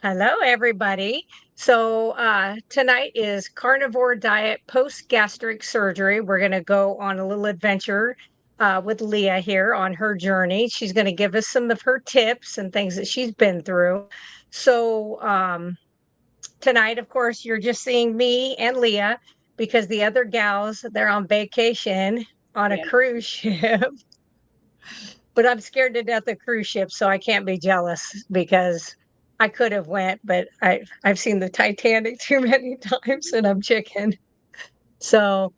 Hello, everybody. Tonight is carnivore diet post-gastric surgery. We're going to go on a little adventure with Leah here on her journey. She's going to give us some of her tips and things that she's been through. So, Tonight, of course, you're just seeing me and Leah because the other gals, they're on vacation on a Yeah. cruise ship. But I'm scared to death of cruise ships, so I can't be jealous because I could have went, but I've seen the Titanic too many times and I'm chicken. So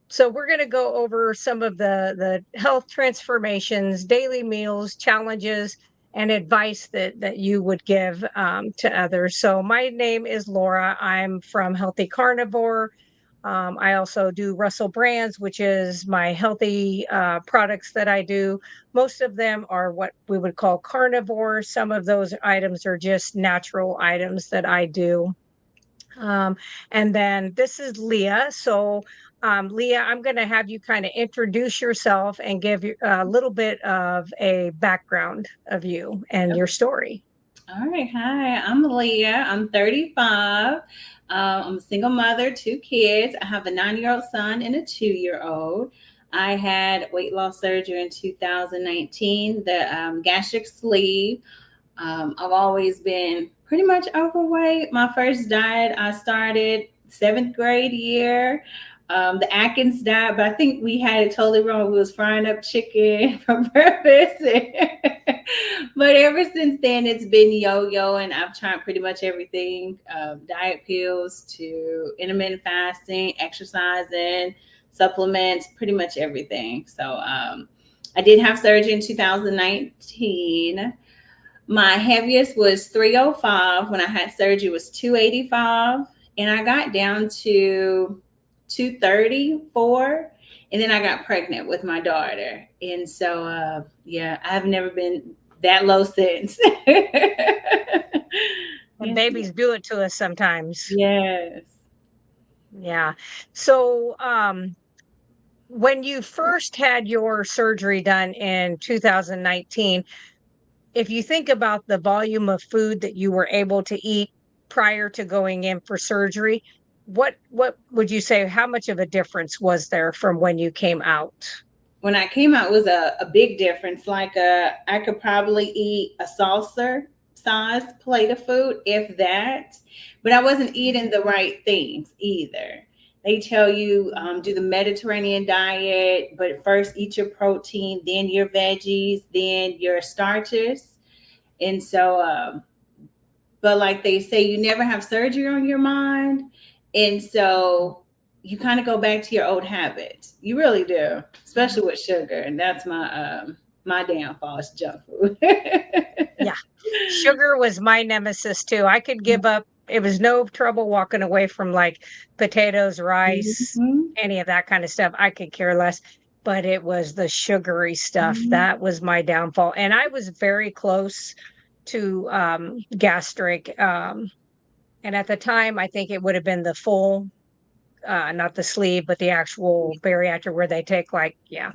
so we're going to go over some of the health transformations, daily meals, challenges, and advice that you would give to others. So my name is Laura. I'm from Healthy Carnivore. I also do Russell Brands, which is my healthy products that I do. Most of them are what we would call carnivore. Some of those items are just natural items that I do. Um, and then this is Leah. Leah, I'm going to have you kind of introduce yourself and give you a little bit of a background of you and your story. All right. Hi, I'm Leah. I'm 35. I'm a single mother, two kids. I have a 9-year-old son and a 2-year-old. I had weight loss surgery in 2019, the gastric sleeve. I've always been pretty much overweight. My first diet, I started seventh grade year. The Atkins diet, but I think we had it totally wrong. We was frying up chicken for breakfast. But ever since then, it's been yo-yo, and I've tried pretty much everything: diet pills to intermittent fasting, exercising, supplements, pretty much everything. I did have surgery in 2019. My heaviest was 305. When I had surgery, it was 285, and I got down to 234, and then I got pregnant with my daughter. Yeah, I've never been that low since. And Yes, babies do it to us sometimes. yes. Yeah. So, when you first had your surgery done in 2019, if you think about the volume of food that you were able to eat prior to going in for surgery, what would you say, how much of a difference was there from when you came out? When I came out, it was a big difference. I could probably eat a saucer size plate of food, if that. But I wasn't eating the right things either. They tell you do the Mediterranean diet, but first eat your protein, then your veggies, then your starches. And so, but like they say, you never have surgery on your mind. And so you kind of go back to your old habits. You really do, especially with sugar. And that's my downfall is junk food. Yeah. Sugar was my nemesis too. I could give up. It was no trouble walking away from like potatoes, rice, Mhm. any of that kind of stuff. I could care less. But it was the sugary stuff that was my downfall. And I was very close to gastric. And at the time, I think it would have been the full, not the sleeve, but the actual bariatric where they take like, yeah,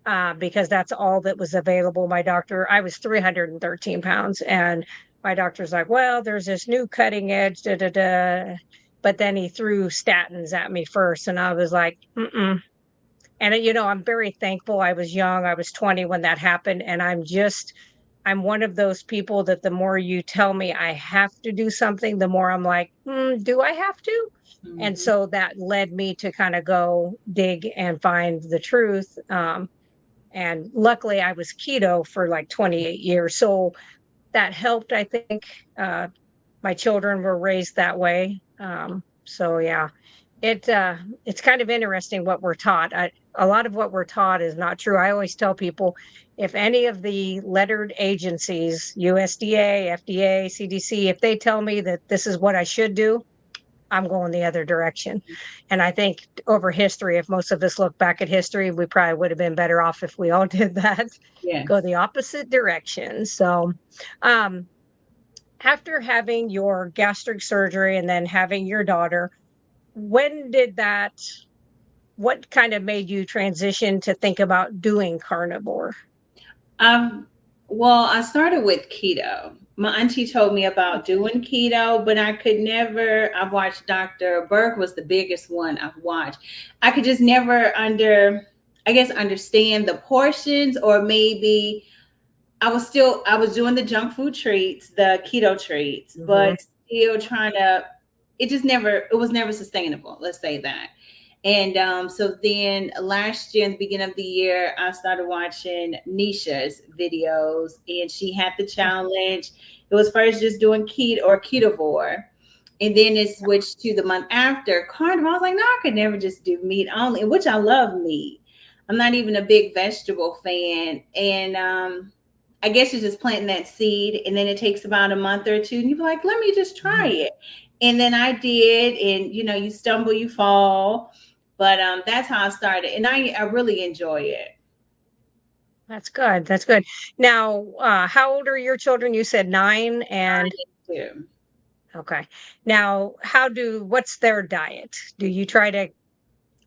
Mhm. because that's all that was available. My doctor, I was 313 pounds, and my doctor's like, well, there's this new cutting edge, da da da. But then he threw statins at me first, and I was like, mm-mm. And I'm very thankful. I was young. I was 20 when that happened, and I'm one of those people that the more you tell me I have to do something, the more I'm like, do I have to? And Mhm. so that led me to kind of go dig and find the truth. And luckily, I was keto for like 28 years. So that helped, I think. Uh, my children were raised that way. So yeah, it's kind of interesting what we're taught. A lot of what we're taught is not true. I always tell people if any of the lettered agencies, USDA, FDA, CDC, if they tell me that this is what I should do, I'm going the other direction. And I think over history, if most of us look back at history, we probably would have been better off if we all did that, go Yes. the opposite direction. So, um, after having your gastric surgery and then having your daughter, when did that, what kind of made you transition to think about doing carnivore? Um, Well, I started with keto. My auntie told me about doing keto, but I could never. I've watched Dr. Berg was the biggest one I've watched. I could just never I guess, understand the portions, or maybe I was doing the junk food treats, the keto treats, Mhm. but still trying to. It was never sustainable. Let's say that. And so then last year, in the beginning of the year, I started watching Nisha's videos, and she had the challenge. It was first just doing keto or ketovore, and then it switched to the month after carnivore. I was like, no, I could never just do meat only, which I love meat. I'm not even a big vegetable fan, and I guess you're just planting that seed, and then it takes about a month or two, and you're like, let me just try it. And then I did, and you stumble, you fall, but that's how I started, and I really enjoy it. That's good. That's good. Now, how old are your children? You said 9 and Too. okay. Now, what's their diet? Do you try to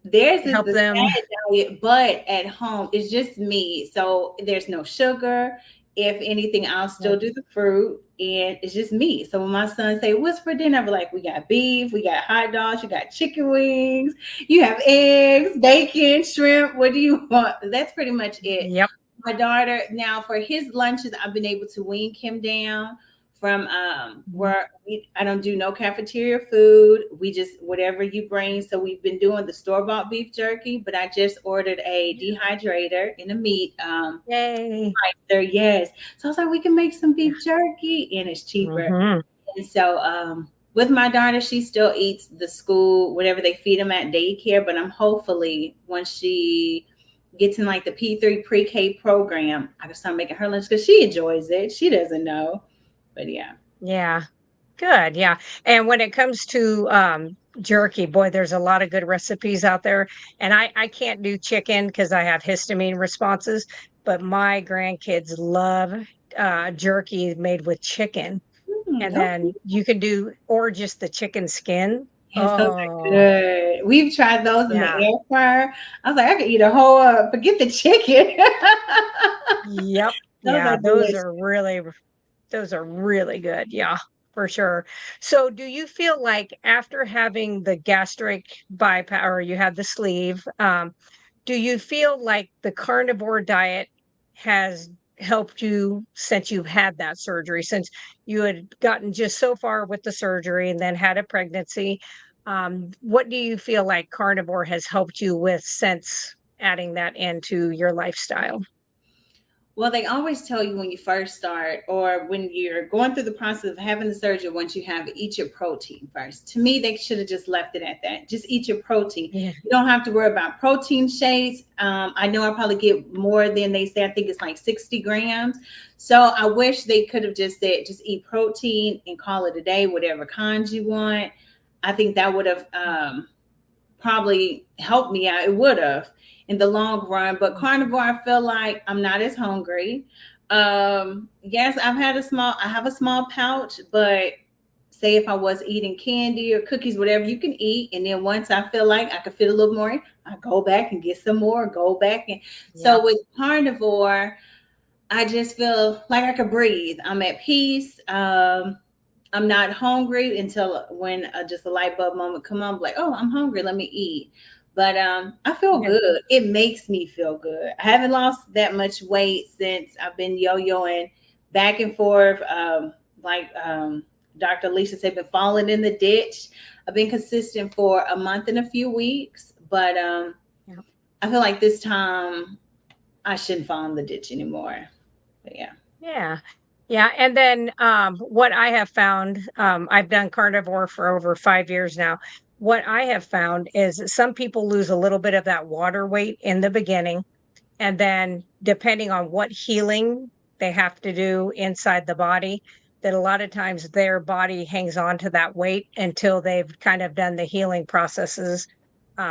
Theirs is help the them? sad diet, but at home it's just me. So there's no sugar. If anything, I'll Yeah. still do the fruit, and it's just me. So when my son say, "What's for dinner?" I'm like, "We got beef, we got hot dogs, you got chicken wings, you have eggs, bacon, shrimp. What do you want?" That's pretty much it. Yep. My daughter, now for his lunches, I've been able to wean him down from Mhm. where I don't do no cafeteria food. We just whatever you bring. So we've been doing the store bought beef jerky, but I just ordered a dehydrator and a meat Yay. there. Yes, so I was like, we can make some beef jerky, and it's cheaper. Mhm. And so with my daughter, she still eats the school whatever they feed them at daycare. But I'm hopefully once she gets in like the P3 pre-K program, I can start making her lunch because she enjoys it. She doesn't know, but yeah. Yeah. Good. Yeah. And when it comes to jerky, boy, there's a lot of good recipes out there. And I can't do chicken because I have histamine responses, but my grandkids love jerky made with chicken. And Okay. then you can do, or just the chicken skin. Yes, those are Oh, good. We've tried those in the yeah. air fryer. I was like, I could eat a whole, forget the chicken. Yep. Those are Yeah. delicious. Those are really good. Yeah, for sure. So, do you feel like after having the gastric bypass, or you had the sleeve, do you feel like the carnivore diet has helped you since you've had that surgery, since you had gotten just so far with the surgery and then had a pregnancy? What do you feel like carnivore has helped you with since adding that into your lifestyle? Well, they always tell you when you first start or when you're going through the process of having the surgery, once you have it, eat your protein first. To me, they should have just left it at that. Just eat your protein. Yeah. You don't have to worry about protein shakes. I know I probably get more than they say. I think it's like 60 grams. So I wish they could have just said, just eat protein and call it a day, whatever kinds you want. I think that would have probably helped me out. It would have in the long run. But carnivore, I feel like I'm not as hungry. Yes, I have a small pouch, but say if I was eating candy or cookies, whatever you can eat, and then once I feel like I could fit a little more in, I go back and get some more, go back. And Yep. so with carnivore, I just feel like I could breathe. I'm at peace. I'm not hungry until when just a light bulb moment come on, like, oh, I'm hungry, let me eat. But I feel Yeah. good. It makes me feel good. I haven't lost that much weight since I've been yo-yoing back and forth. Dr. Alicia said, been falling in the ditch. I've been consistent for a month and a few weeks, but Yeah. I feel like this time I shouldn't fall in the ditch anymore. But yeah. Yeah. Yeah, and then, what I have found, I've done carnivore for over 5 years now. What I have found is that some people lose a little bit of that water weight in the beginning, and then depending on what healing they have to do inside the body, that a lot of times their body hangs on to that weight until they've kind of done the healing processes.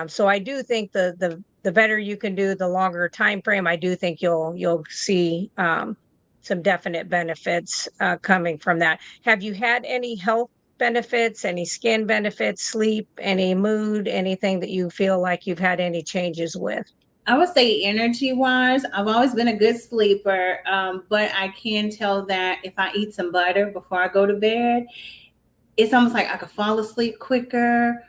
So I do think the better you can do, the longer time frame, I do think you'll see some definite benefits coming from that. Have you had any health benefits, any skin benefits, sleep, any mood, anything that you feel like you've had any changes with? I would say energy wise, I've always been a good sleeper, but I can tell that if I eat some butter before I go to bed, it's almost like I could fall asleep quicker.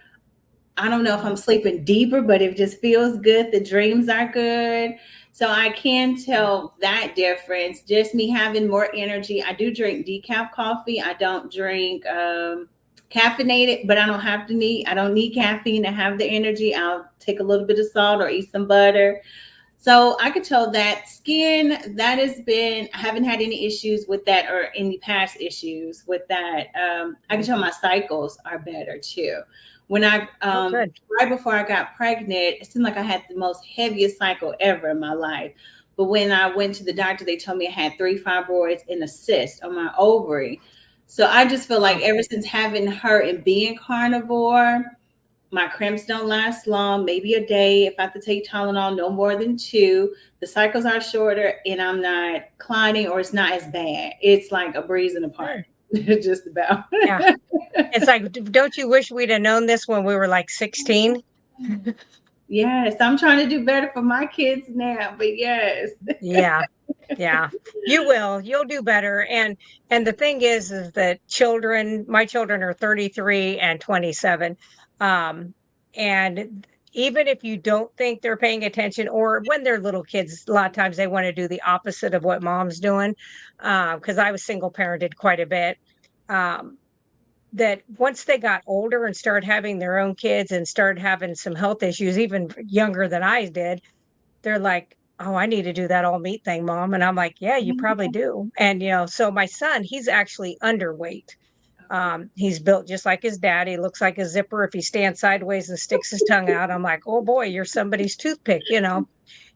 I don't know if I'm sleeping deeper, but it just feels good. The dreams are good. So I can tell that difference. Just me having more energy. I do drink decaf coffee. I don't drink caffeinated, but I don't need caffeine to have the energy. I'll take a little bit of salt or eat some butter. So I could tell that skin, that has been, I haven't had any issues with that or any past issues with that. I can tell my cycles are better too. When Good. right before I got pregnant, it seemed like I had the most heaviest cycle ever in my life. But when I went to the doctor, they told me I had 3 fibroids and a cyst on my ovary. So I just feel like ever since having her and being carnivore, my cramps don't last long, maybe a day. If I have to take Tylenol, no more than 2. The cycles are shorter and I'm not clotting or it's not as bad. It's like a breeze in the park, just about. Yeah. It's like, don't you wish we'd have known this when we were like 16? Yes, I'm trying to do better for my kids now, but yes. Yeah. Yeah. You will. You'll do better. And the thing is that my children are 33 and 27. And even if you don't think they're paying attention, or when they're little kids, a lot of times they want to do the opposite of what mom's doing. Because I was single parented quite a bit. Um, that once they got older and started having their own kids and started having some health issues, even younger than I did, they're like, "Oh, I need to do that all meat thing, mom." And I'm like, "Yeah, you probably do." And, so my son, he's actually underweight. He's built just like his dad. He looks like a zipper if he stands sideways and sticks his tongue out. I'm like, "Oh boy, you're somebody's toothpick."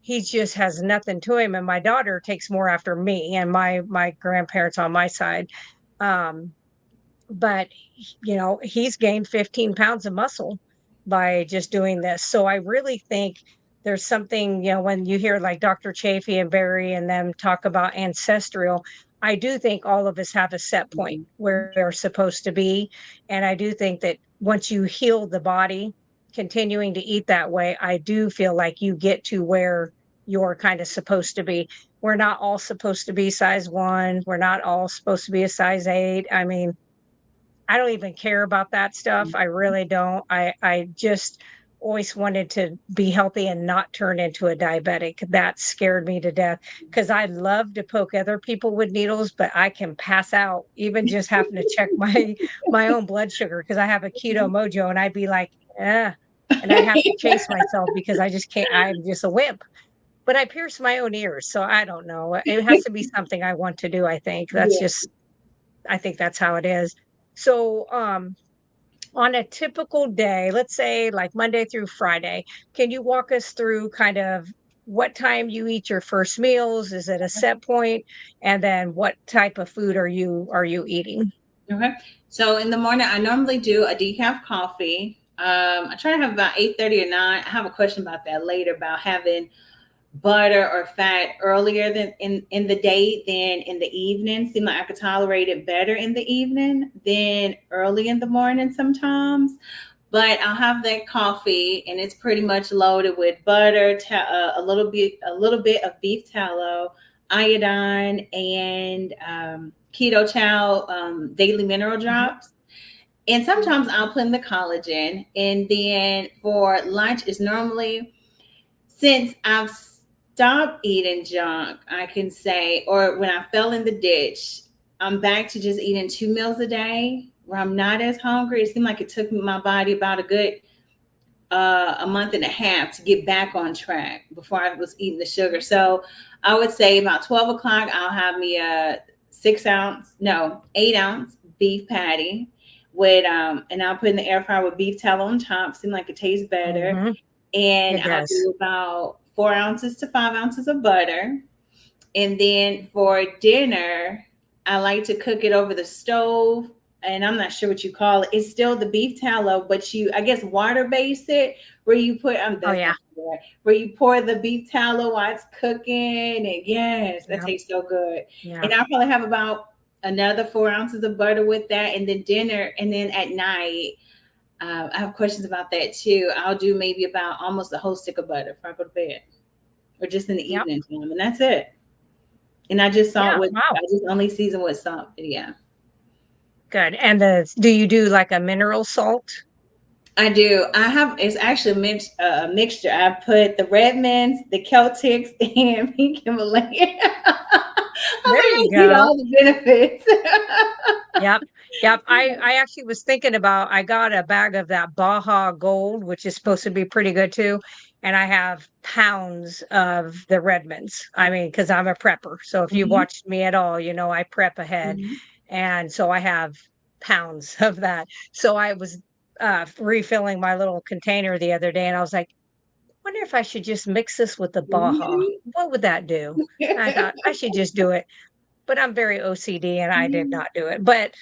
He just has nothing to him. And my daughter takes more after me and my grandparents on my side. Um, but he's gained 15 pounds of muscle by just doing this. So I really think there's something, when you hear like Dr. Chafee and Barry and them talk about ancestral, I do think all of us have a set point where we're supposed to be. And I do think that once you heal the body, continuing to eat that way, I do feel like you get to where you're kind of supposed to be. We're not all supposed to be size 1. We're not all supposed to be a size 8. I mean, I don't even care about that stuff. I really don't. I just always wanted to be healthy and not turn into a diabetic. That scared me to death because I love to poke other people with needles, but I can pass out even just having to check my own blood sugar because I have a keto mojo and I'd be like, and I'd have to chase myself because I just can't. I'm just a wimp. But I pierce my own ears, so I don't know. It has to be something I want to do. Yeah. I think that's how it is. So, on a typical day, let's say like Monday through Friday, can you walk us through kind of what time you eat your first meals? Is it a set point? And then what type of food are you eating? Okay. So in the morning, I normally do a decaf coffee. I try to have about 8:30 or 9. I have a question about that later about having butter or fat earlier than in the day than in the evening. Seem like I could tolerate it better in the evening than early in the morning sometimes. But I'll have that coffee, and it's pretty much loaded with butter, a little bit of beef tallow, iodine, and keto chow daily mineral Mhm. drops. And sometimes I'll put in the collagen. And then for lunch is normally, since I've stopped eating junk, I can say, or when I fell in the ditch, I'm back to just eating 2 meals a day where I'm not as hungry. It seemed like it took my body about a month and a half to get back on track before I was eating the sugar. So I would say about 12 o'clock, I'll have me a 8 ounce beef patty with, and I'll put in the air fryer with beef tallow on top. Seems like it tastes better. Mhm. And It I'll does. do about 4 ounces to 5 ounces of butter. And then for dinner, I like to cook it over the stove. And I'm not sure what you call it. It's still the beef tallow, but I guess, water base it where you put, Oh that's yeah. not right, where you pour the beef tallow while it's cooking. And yes, that Yeah. tastes so good. Yeah. And I'll probably have about another 4 ounces of butter with that. And then dinner. And then at night, I have questions about that too. I'll do maybe about almost a whole stick of butter before I go to bed. or just in the Yep. evening time, and that's it. And I just Yeah. I Wow. just only season with salt. Yeah. Good. And do you do like a mineral salt? I do. I have. It's actually a mixture. I put the Redmonds, the Celtics, and pink Himalayan. I was There like, you I get go. all the benefits. Yep. Yep. I actually was thinking about I got a bag of that Baja Gold, which is supposed to be pretty good too. And I have pounds of the Redmonds. I mean, because I'm a prepper. So if you Mhm, watched me at all, you know I prep ahead. mhm. And so I have pounds of that. So I was refilling my little container the other day and I was like, wonder if I should just mix this with the Baja. What would that do? I thought I should just do it. But I'm very OCD and I did not do it, but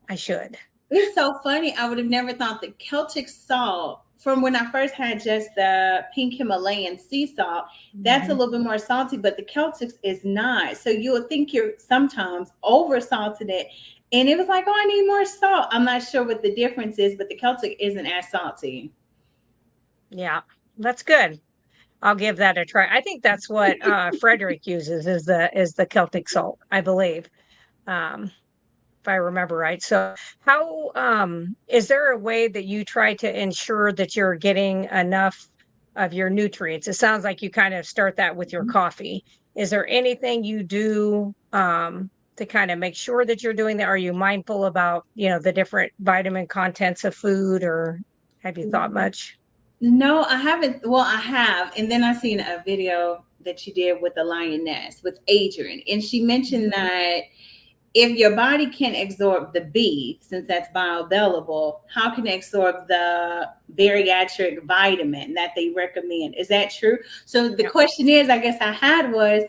I should. It's so funny. I would have never thought the Celtic salt from when I first had just the pink Himalayan sea salt, that's a Mhm. little bit more salty, but the Celtics is not. So you would think you're sometimes over salted it. And it was like, oh, I need more salt. I'm not sure what the difference is, but the Celtic isn't as salty. Yeah, that's good. I'll give that a try. I think that's what Frederick uses is the Celtic salt, I believe. Um, if I remember right. So how is there a way that you try to ensure that you're getting enough of your nutrients? It sounds like you kind of start that with your coffee. Is there anything you do to kind of make sure that you're doing that? Are you mindful about, you know, the different vitamin contents of food or have you thought much? No, I haven't. Well, I have. And then I seen a video that you did with the lioness with Adrian. And she mentioned that if your body can't absorb the beef, since that's bioavailable, how can it absorb the bariatric vitamin that they recommend? Is that true? So the Yeah. question is, I guess I had was,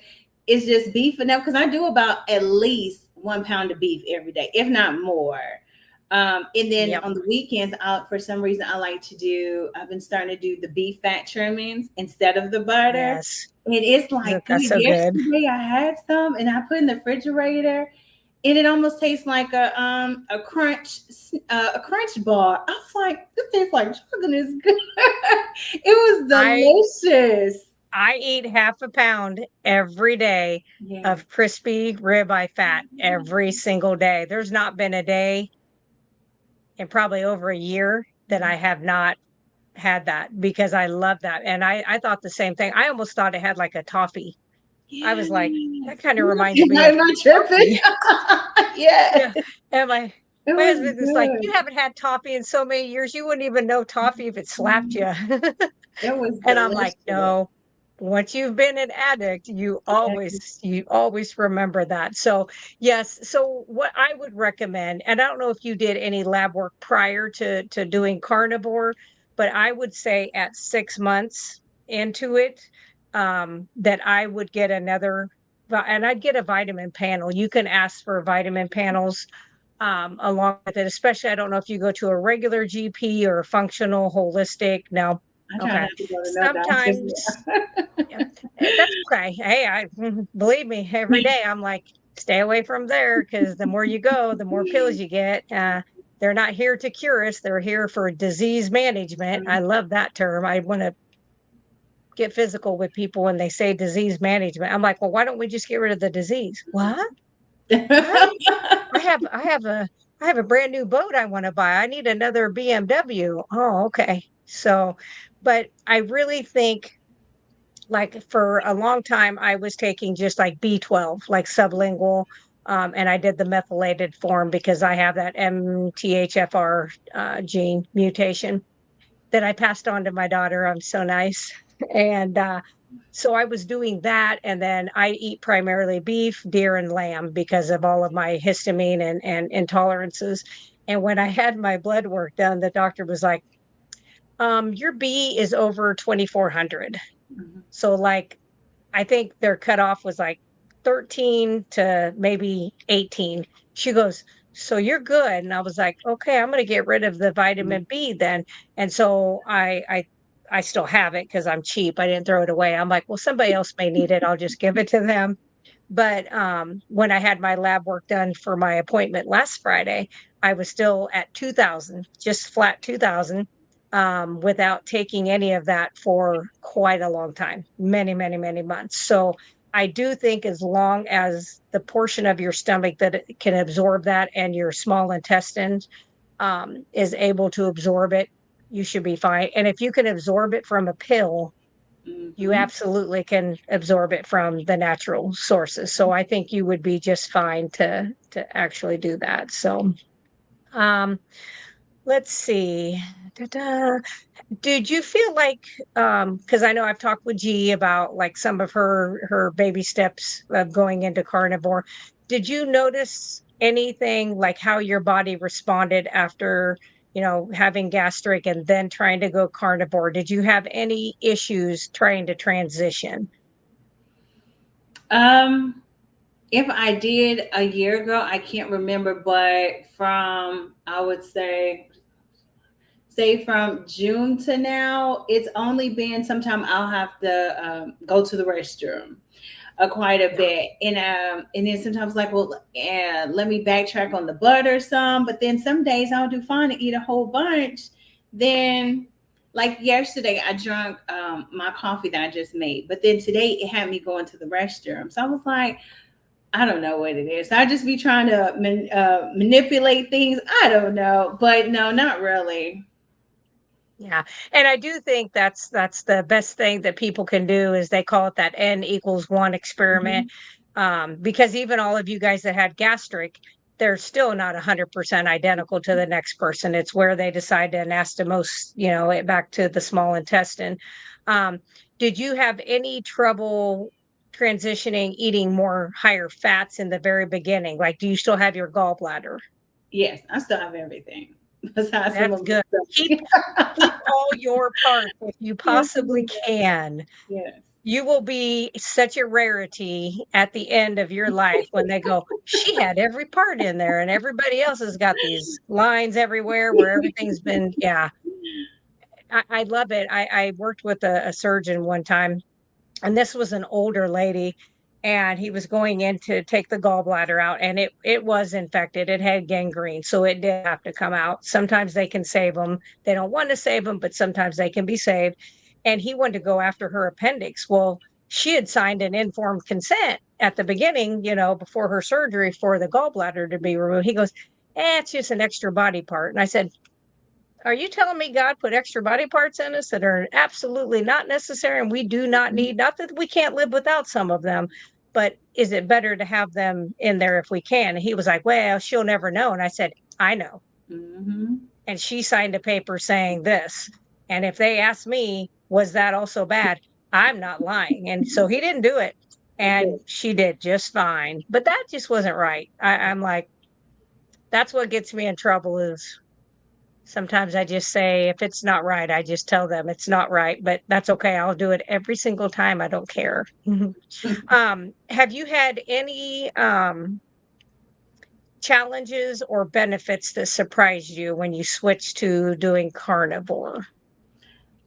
is just beef enough? Because I do about at least 1 pound of beef every day, if not more. And then Yep. on the weekends, for some reason, I've been starting to do the beef fat trimmings instead of the butter. Yes. It is like good. That's so good. Yesterday I had some and I put in the refrigerator and it almost tastes like a crunch bar. I was like, this tastes like chocolate is good. It was I delicious. I eat half a pound every day Yeah. of crispy ribeye fat every single day. There's not been a day in probably over a year that I have not had that because I love that. And I thought the same thing. I almost thought it had like a toffee. I was like, Yes. that kind of reminds Am me I of not tripping? toffee. Yeah. Yeah. And It my was husband is like, you good. haven't had toffee in so many years. You wouldn't even know toffee if it slapped you. It was And I'm like, delicious. no, once you've been an addict, you always remember that. So yes. So what I would recommend, and I don't know if you did any lab work prior to doing carnivore, but I would say at 6 months into it, that I would get and I'd get a vitamin panel. You can ask for vitamin panels along with it, especially I don't know if you go to a regular GP or a functional holistic. No. I try Okay. not to go to no doctors. Sometimes, yeah, that's okay. Hey, believe me, every day I'm like, stay away from there because the more you go, the more pills you get. They're not here to cure us. They're here for disease management. I love that term. I want to get physical with people when they say disease management. I'm like, well, why don't we just get rid of the disease? What? What? I have a brand new boat I want to buy. I need another BMW. Oh, okay. So, but I really think like for a long time I was taking just like B12, like sublingual, and I did the methylated form because I have that MTHFR gene mutation that I passed on to my daughter. I'm so nice. And so I was doing that. And then I eat primarily beef, deer, and lamb because of all of my histamine and intolerances. And when I had my blood work done, the doctor was like, your B is over 2400. So, like, I think their cutoff was like 13 to maybe 18. She goes, so you're good. And I was like, okay, I'm going to get rid of the vitamin B then. And so I still have it because I'm cheap. I didn't throw it away. I'm like, well, somebody else may need it. I'll just give it to them. But when I had my lab work done for my appointment last Friday, I was still at 2000, just flat 2000. without taking any of that for quite a long time, many, many, many months. So I do think as long as the portion of your stomach that it can absorb that and your small intestines is able to absorb it, you should be fine. And if you can absorb it from a pill, you Mm-hmm. absolutely can absorb it from the natural sources. So I think you would be just fine to actually do that. So um let's see. Da-da. Did you feel like, because I know I've talked with G about like some of her baby steps of going into carnivore. Did you notice anything like how your body responded after, having gastric and then trying to go carnivore? Did you have any issues trying to transition? Um, if I did a year ago, I can't remember, but from I would say from June to now, it's only been sometime I'll have to go to the restroom quite a Yeah. bit, and then sometimes like, well, let me backtrack on the butter some, but then some days I'll do fine and eat a whole bunch. Then, like yesterday, I drank my coffee that I just made, but then today it had me going to the restroom, so I was like, I don't know what it is. I just be trying to manipulate things. I don't know, but no, not really. Yeah. And I do think that's the best thing that people can do is they call it that N=1 experiment. Mhm. Because even all of you guys that had gastric, they're still not 100% identical to the next person. It's where they decide to anastomose, it back to the small intestine. Um, did you have any trouble transitioning, eating more higher fats in the very beginning? Like, do you still have your gallbladder? Yes, I still have everything besides some That's of the good. stuff. Keep all your parts if you Yes, possibly can. yes. You will be such a rarity at the end of your life when they go, she had every part in there, and everybody else has got these lines everywhere where everything's been, yeah. I love it. I worked with a surgeon one time, and this was an older lady, and he was going in to take the gallbladder out, and it was infected. It had gangrene, so it did have to come out. Sometimes they can save them. They don't want to save them, but sometimes they can be saved. And he wanted to go after her appendix. Well, she had signed an informed consent at the beginning, before her surgery for the gallbladder to be removed. He goes, it's just an extra body part. And I said, are you telling me God put extra body parts in us that are absolutely not necessary and we do not need? Not that we can't live without some of them, but is it better to have them in there if we can? And he was like, well, she'll never know. And I said, I know. Mm-hmm. And she signed a paper saying this. And if they ask me, was that also bad? I'm not lying. And so he didn't do it. And Good. she did just fine. But that just wasn't right. I'm like, that's what gets me in trouble is sometimes I just say, if it's not right, I just tell them it's not right, but that's okay. I'll do it every single time. I don't care. Have you had any challenges or benefits that surprised you when you switched to doing carnivore?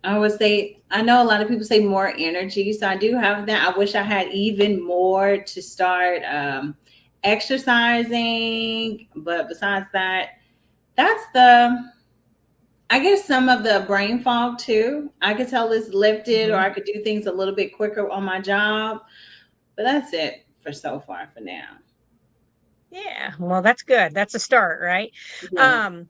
I would say I know a lot of people say more energy, so I do have that. I wish I had even more to start exercising, but besides that, that's the I guess some of the brain fog too. I could tell it's lifted, or Mhm. I could do things a little bit quicker on my job. But that's it for so far for now. Yeah, well, that's good. That's a start, right? Yeah. Um,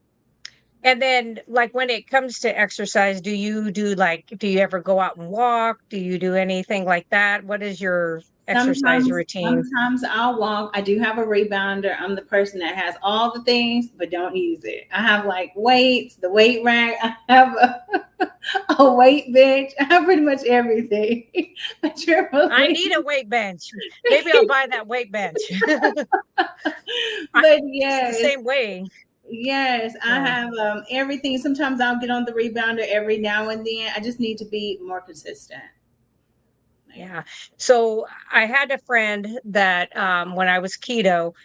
And then, like, when it comes to exercise, do you ever go out and walk? Do you do anything like that? What is your exercise Sometimes, routine? sometimes I'll walk. I do have a rebounder. I'm the person that has all the things but don't use it. I have like weights, the weight rack. I have a weight bench. I have pretty much everything. I I truly. need a weight bench. Maybe I'll buy that weight bench. I But it's the yes, same way. yes, I Yeah. have everything. Sometimes I'll get on the rebounder every now and then. I just need to be more consistent. Yeah. Yeah. So I had a friend that when I was keto,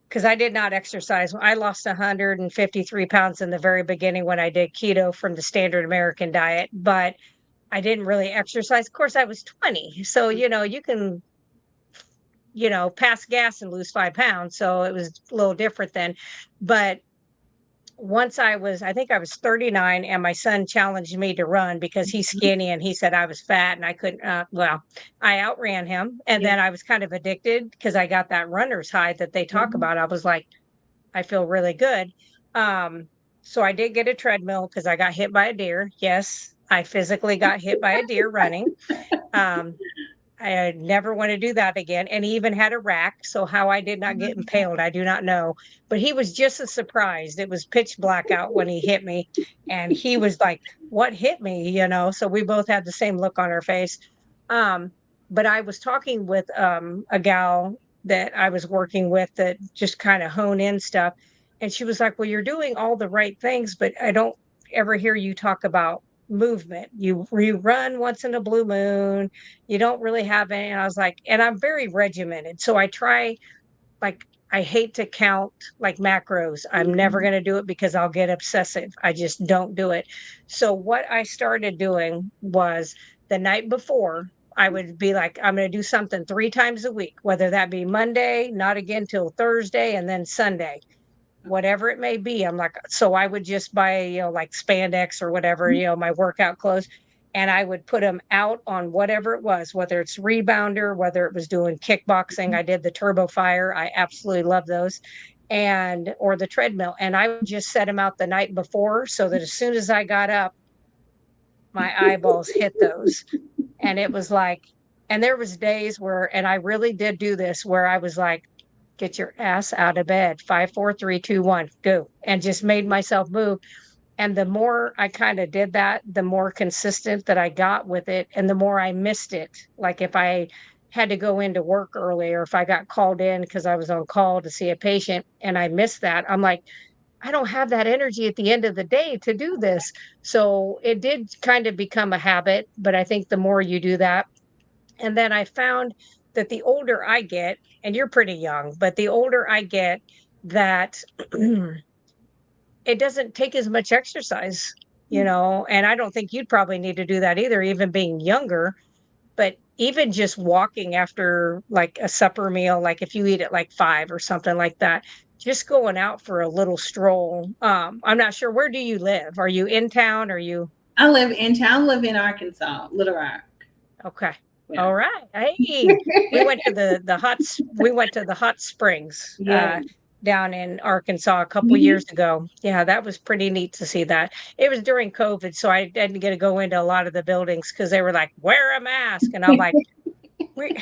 because I did not exercise, I lost 153 pounds in the very beginning when I did keto from the standard American diet, but I didn't really exercise. Of course, I was 20. So, you can, pass gas and lose 5 pounds. So it was a little different then. But once I think I was 39 and my son challenged me to run because he's skinny and he said I was fat and I couldn't, well, I outran him. And Yeah. then I was kind of addicted because I got that runner's high that they talk Mhm. about. I was like, I feel really good. Um, so I did get a treadmill because I got hit by a deer. Yes, I physically got hit by a deer running. Um, I never want to do that again. And he even had a rack. So how I did not get impaled, I do not know. But he was just as surprised. It was pitch black out when he hit me. And he was like, what hit me? So we both had the same look on our face. Um, but I was talking with a gal that I was working with that just kind of hone in stuff. And she was like, well, you're doing all the right things, but I don't ever hear you talk about movement. You run once in a blue moon, you don't really have any. And I was like, and I'm very regimented. So I try, like, I hate to count like macros. I'm never Mhm. going to do it because I'll get obsessive. I just don't do it. So what I started doing was the night before, I would be like, I'm going to do something 3 times a week, whether that be Monday, not again till Thursday, and then Sunday, whatever it may be. I'm like, so I would just buy, like spandex or whatever, my workout clothes, and I would put them out on whatever it was, whether it's rebounder, whether it was doing kickboxing. I did the turbo fire. I absolutely love those. And or the treadmill. And I would just set them out the night before so that as soon as I got up, my eyeballs hit those. And it was like, and there was days where, and I really did do this where I was like, get your ass out of bed. 5, 4, 3, 2, 1, go. And just made myself move. And the more I kind of did that, the more consistent that I got with it. And the more I missed it. Like if I had to go into work early or if I got called in because I was on call to see a patient and I missed that, I'm like, I don't have that energy at the end of the day to do this. So it did kind of become a habit. But I think the more you do that, and then I found that the older I get, and you're pretty young, but the older I get, that it doesn't take as much exercise, and I don't think you'd probably need to do that either, even being younger. But even just walking after like a supper meal, like if you eat at like 5 or something like that, just going out for a little stroll. I'm not sure, where do you live? Are you in town? Are you I live in town. I live in Arkansas, Little Rock. okay? Yeah. All right. Hey, we went to the hot springs Yeah. down in Arkansas a couple years ago. Yeah, that was pretty neat to see that. It was during COVID, so I didn't get to go into a lot of the buildings because they were like, wear a mask. And I'm like, we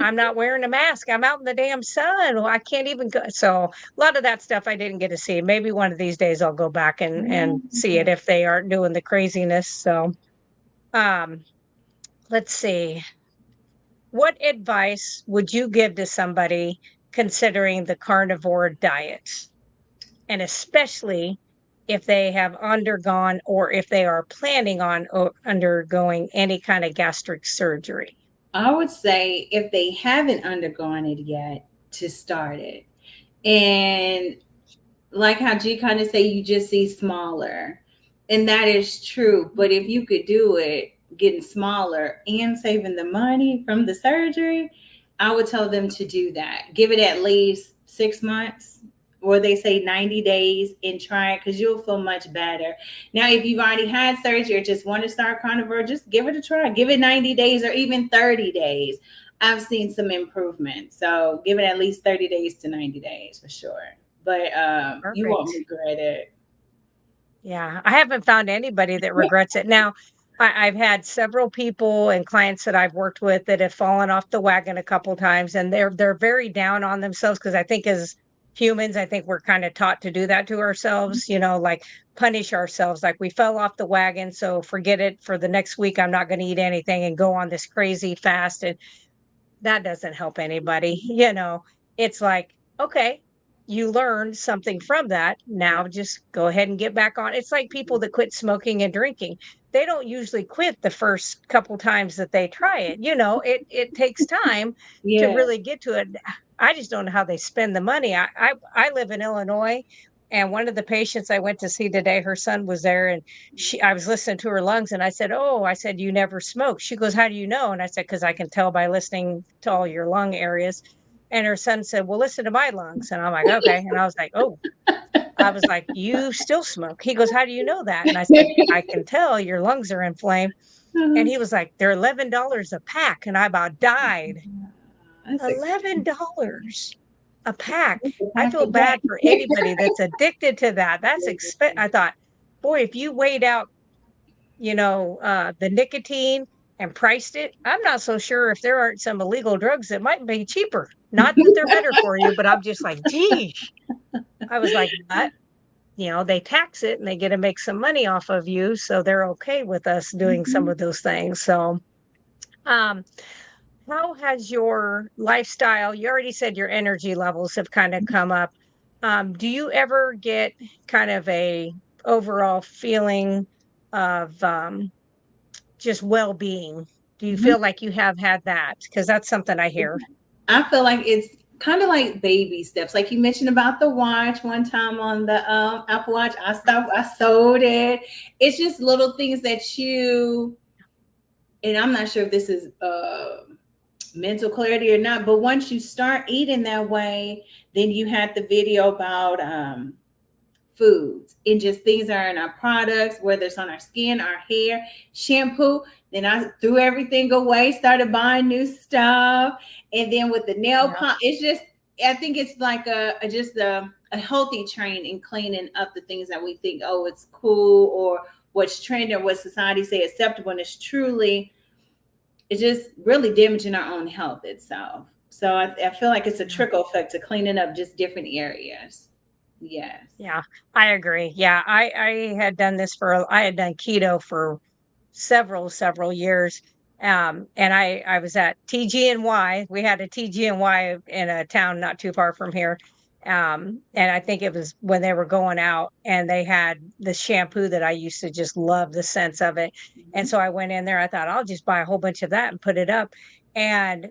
I'm not wearing a mask. I'm out in the damn sun. Well, I can't even go. So a lot of that stuff I didn't get to see. Maybe one of these days I'll go back and see it if they aren't doing the craziness. So um let's see. What advice would you give to somebody considering the carnivore diet? And especially if they have undergone or if they are planning on undergoing any kind of gastric surgery. I would say if they haven't undergone it yet, to start it. And like how G kind of say, you just see smaller. And that is true. But if you could do it getting smaller and saving the money from the surgery, I would tell them to do that. Give it at least 6 months, or they say 90 days, and try it because you'll feel much better. Now, if you've already had surgery or just want to start carnivore, just give it a try. Give it 90 days or even 30 days. I've seen some improvement. So give it at least 30 days to 90 days for sure. But you won't Perfect. regret it. Yeah, I haven't found anybody that regrets it. Now, I've had several people and clients that I've worked with that have fallen off the wagon a couple times, and they're very down on themselves because I think as humans, I think we're kind of taught to do that to ourselves, like punish ourselves, like we fell off the wagon, so forget it. For the next week, I'm not going to eat anything and go on this crazy fast. And that doesn't help anybody. It's like, okay, you learned something from that. Yeah. Now just go ahead and get back on. It's like people that quit smoking and drinking. They don't usually quit the first couple times that they try it. It takes time to Yeah. really get to it. I just don't know how they spend the money. I live in Illinois, and one of the patients I went to see today, her son was there, and I was listening to her lungs, and I said, "Oh," I said, "you never smoke." She goes, "How do you know?" And I said, "Because I can tell by listening to all your lung areas." And her son said, "Well, listen to my lungs." And I'm like, "Okay." And I was like, "Oh." I was like, "You still smoke?" He goes, "How do you know that?" And I said, "I can tell your lungs are inflamed." And he was like, "They're $11 a pack." And I about died. That's $11 a pack. I pack feel a day. bad for anybody that's addicted to that. That's I thought, boy, if you weighed out, the nicotine and priced it, I'm not so sure if there aren't some illegal drugs that might be cheaper. Not that they're better for you, but I'm just like, geez. I was like, but they tax it and they get to make some money off of you, so they're okay with us doing some Mhm. of those things. So, um, how has your lifestyle, you already said your energy levels have kind of come up. Do you ever get kind of a overall feeling of just well-being? Do you Mhm. feel like you have had that? Because that's something I hear. I feel like it's kind of like baby steps. Like you mentioned about the watch one time on the Apple Watch. I sold it. It's just little things that and I'm not sure if this is mental clarity or not, but once you start eating that way, then you had the video about foods and just things that are in our products, whether it's on our skin, our hair, shampoo. Then I threw everything away, started buying new stuff. And then with the nail Yeah. polish, it's just, I think it's like a healthy train in cleaning up the things that we think, oh, it's cool or what's trending or what society say acceptable. And it's just really damaging our own health itself. So I feel like it's a Yeah. trickle effect to cleaning up just different areas. Yes. Yeah, I agree. Yeah, I had done I had done keto for several years. And I was at TG&Y. We had a TG&Y in a town not too far from here. And I think it was when they were going out and they had the shampoo that I used to just love the sense of it. And Mhm. so I went in there, I thought I'll just buy a whole bunch of that and put it up. And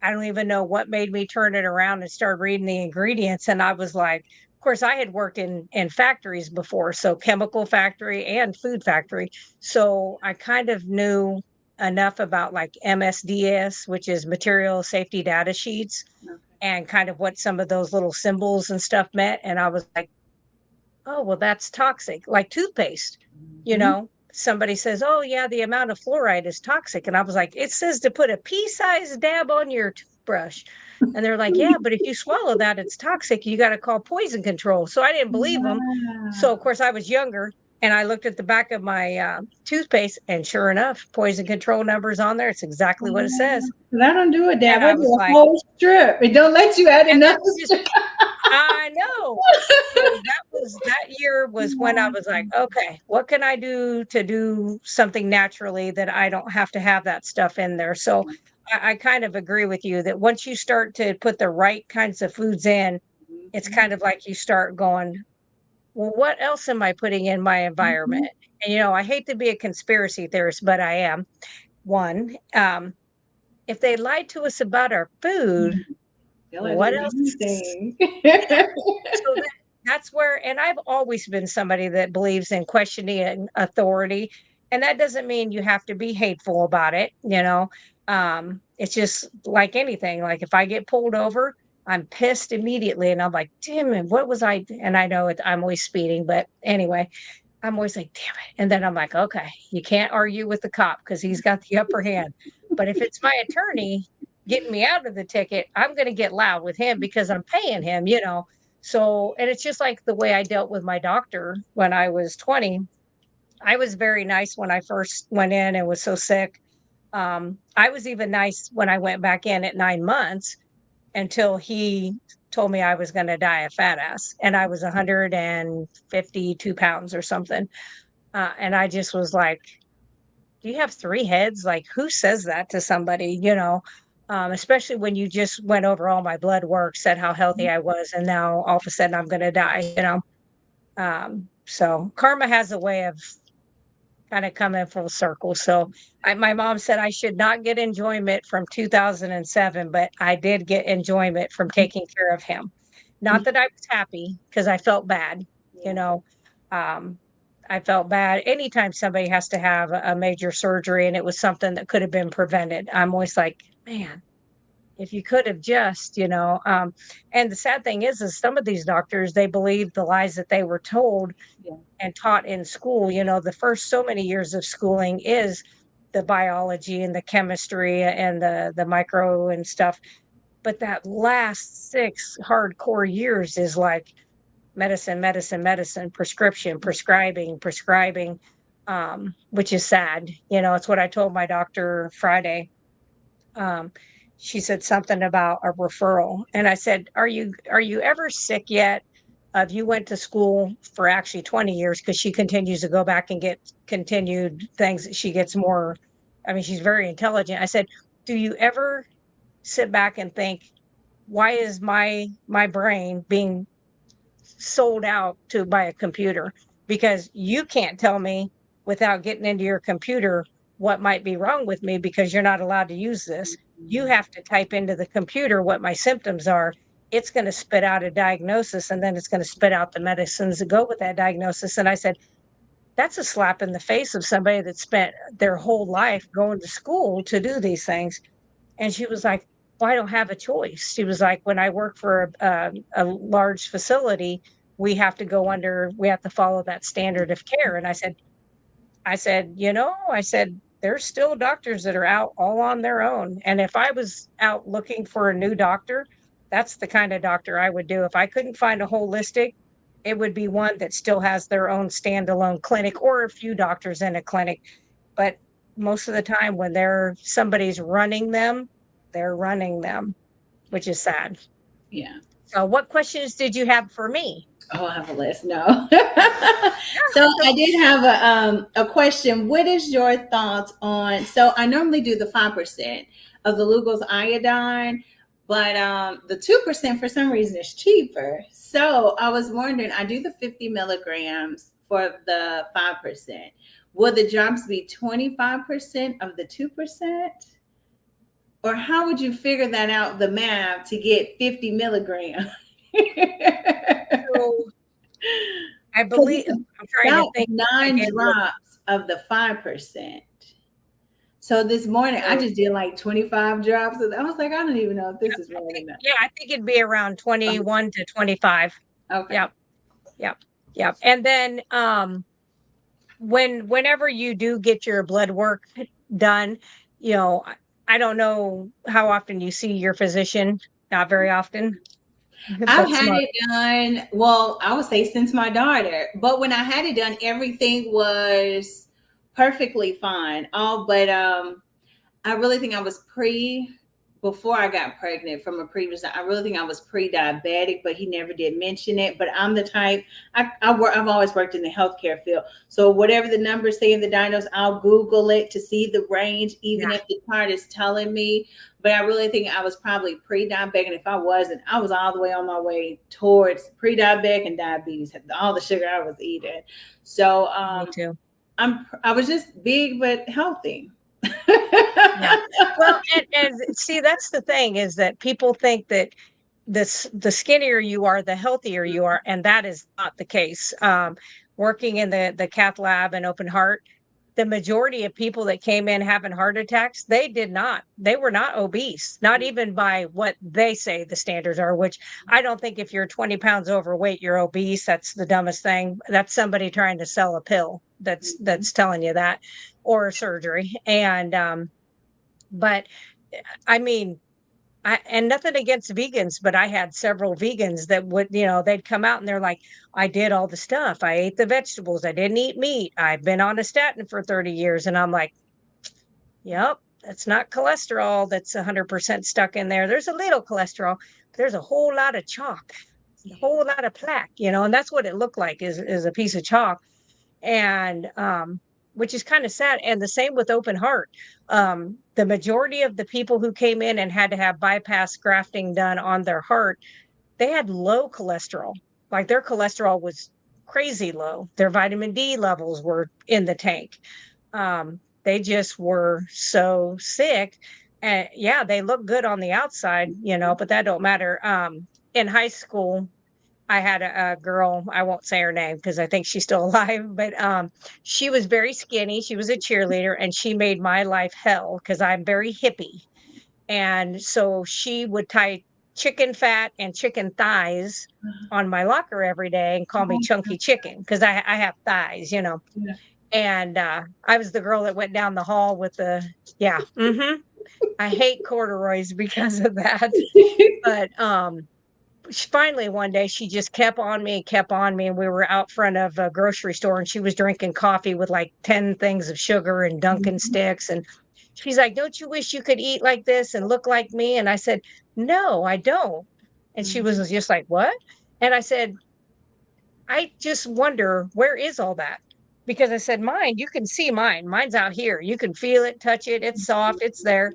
I don't even know what made me turn it around and start reading the ingredients. And I was like, of course, I had worked in factories before, so chemical factory and food factory. So I kind of knew enough about like MSDS, which is material safety data sheets, Okay. and kind of what some of those little symbols and stuff meant. And I was like, oh, well, that's toxic, like toothpaste. Mhm. Somebody says, oh, yeah, the amount of fluoride is toxic. And I was like, it says to put a pea-sized dab on your toothbrush. And they're like, yeah, but if you swallow that, it's toxic. You got to call poison control. So I didn't believe them. So, of Wow. course, I was younger and I looked at the back of my toothpaste, and sure enough, poison control numbers on there. It's exactly what it says. 'Cause I don't do a dab. And I I do was a like, whole strip. It don't let you add and another that's just, strip. I know. So that year was when I was like, okay, what can I do to do something naturally that I don't have to have that stuff in there? So I kind of agree with you that once you start to put the right kinds of foods in, it's kind of like you start going, well, what else am I putting in my environment? Mhm. And I hate to be a conspiracy theorist, but I am. One, if they lied to us about our food, They'll let what you do else? anything. So that's where, and I've always been somebody that believes in questioning authority. And that doesn't mean you have to be hateful about it. It's just like anything. Like if I get pulled over, I'm pissed immediately and I'm like, damn it, what was and I know I'm always speeding, but anyway, I'm always like, damn it. And then I'm like, okay, you can't argue with the cop because he's got the upper hand. But if it's my attorney getting me out of the ticket, I'm going to get loud with him because I'm paying him. So, and it's just like the way I dealt with my doctor when I was 20. I was very nice when I first went in and was so sick. I was even nice when I went back in at 9 months until he told me I was going to die a fat ass. And I was 152 pounds or something. And I just was like, do you have three heads? Like, who says that to somebody? Especially when you just went over all my blood work, said how healthy I was, and now all of a sudden I'm going to die. So karma has a way of kind of coming full circle. So my mom said I should not get enjoyment from 2007, but I did get enjoyment from taking care of him. Not that I was happy because I felt bad, you Yeah. know. Um, I felt bad anytime somebody has to have a major surgery and it was something that could have been prevented. I'm always like, man, if you could have just, and the sad thing is some of these doctors, they believe the lies that they were told Yeah. and taught in school. The first so many years of schooling is the biology and the chemistry and the micro and stuff. But that last 6 hardcore years is like medicine, medicine, medicine, prescription, prescribing, which is sad. It's what I told my doctor Friday. um, she said something about a referral, and I said, "Are you ever sick yet? You went to school for actually 20 years because she continues to go back and get continued things. She gets more. I mean, she's very intelligent." I said, "Do you ever sit back and think, why is my brain being sold out to by a computer? Because you can't tell me without getting into your computer what might be wrong with me because you're not allowed to use this. You have to type into the computer what my symptoms are. It's going to spit out a diagnosis, and then it's going to spit out the medicines that go with that diagnosis." And I said, that's a slap in the face of somebody that spent their whole life going to school to do these things. And she was like, "Well, I don't have a choice." She was like, "When I work for a large facility, we have to follow that standard of care." And I said, "There's still doctors that are out all on their own. And if I was out looking for a new doctor, that's the kind of doctor I would do. If I couldn't find a holistic, it would be one that still has their own standalone clinic or a few doctors in a clinic. But most of the time when somebody's running them, they're running them, which is sad." Yeah. So what questions did you have for me? Oh, I have a list. No. So I did have a question. What is your thoughts on? So I normally do the 5% of the Lugol's iodine, but the 2% for some reason is cheaper. So I was wondering. I do the 50 milligrams for the 5%. Will the drops be 25% of the 2%? Or how would you figure that out, the math, to get 50 milligrams? So I Because believe it's I'm trying to about think nine again what drops of the 5%. So this morning I so just did like 25 drops. I was like, I don't even know if this is right enough. yeah, I think it'd be around 21 to 25. Okay. Yep, yep, yep. And then whenever you do get your blood work done, you know, I I don't know how often you see your physician, not very often, I've but had smart. it done, well, I would say since my daughter, but when I had it done, everything was perfectly fine. All but I really think I was before I got pregnant from a previous. I really think I was pre-diabetic, but he never did mention it. But I'm the type I've always worked in the healthcare field, so whatever the numbers say in the dinos, I'll Google it to see the range, even Yeah, if the chart is telling me. But I really think I was probably pre-diabetic, and if I wasn't, I was all the way on my way towards pre-diabetic and diabetes. All the sugar I was eating, so me too. I was just big but healthy. Yeah. Well, and see, that's the thing is that people think that the skinnier you are, the healthier you are, and that is not the case. Working in the cath lab and open heart, the majority of people that came in having heart attacks, they were not obese, not even by what they say the standards are, which I don't think if you're 20 pounds overweight, you're obese. That's the dumbest thing. That's somebody trying to sell a pill that's telling you that, or surgery. And but I mean, and nothing against vegans, but I had several vegans that would, they'd come out and they're like, "I did all the stuff. I ate the vegetables. I didn't eat meat. I've been on a statin for 30 years." And I'm like, "Yep, that's not cholesterol that's 100% stuck in there. There's a little cholesterol, but there's a whole lot of chalk, a whole lot of plaque, and that's what it looked like is a piece of chalk." And which is kind of sad. And the same with open heart. The majority of the people who came in and had to have bypass grafting done on their heart, they had low cholesterol. Like their cholesterol was crazy low. Their vitamin D levels were in the tank. They just were so sick. And yeah, they look good on the outside, but that don't matter. In high school, I had a girl, I won't say her name because I think she's still alive, but she was very skinny. She was a cheerleader and she made my life hell because I'm very hippie. And so she would tie chicken fat and chicken thighs on my locker every day and call me chunky chicken because I have thighs, you know. Yeah. And I was the girl that went down the hall with the, yeah. I hate corduroys because of that. But finally one day she just kept on me and kept on me, and we were out front of a grocery store and she was drinking coffee with like 10 things of sugar and Dunkin' sticks, and she's like, don't you wish you could eat like this and look like me? And I said, no, I don't. And she was just like, what? And I said, I just wonder, where is all that? Because I said, mine, you can see mine. Mine's out here. You can feel it, touch it. It's soft, it's there.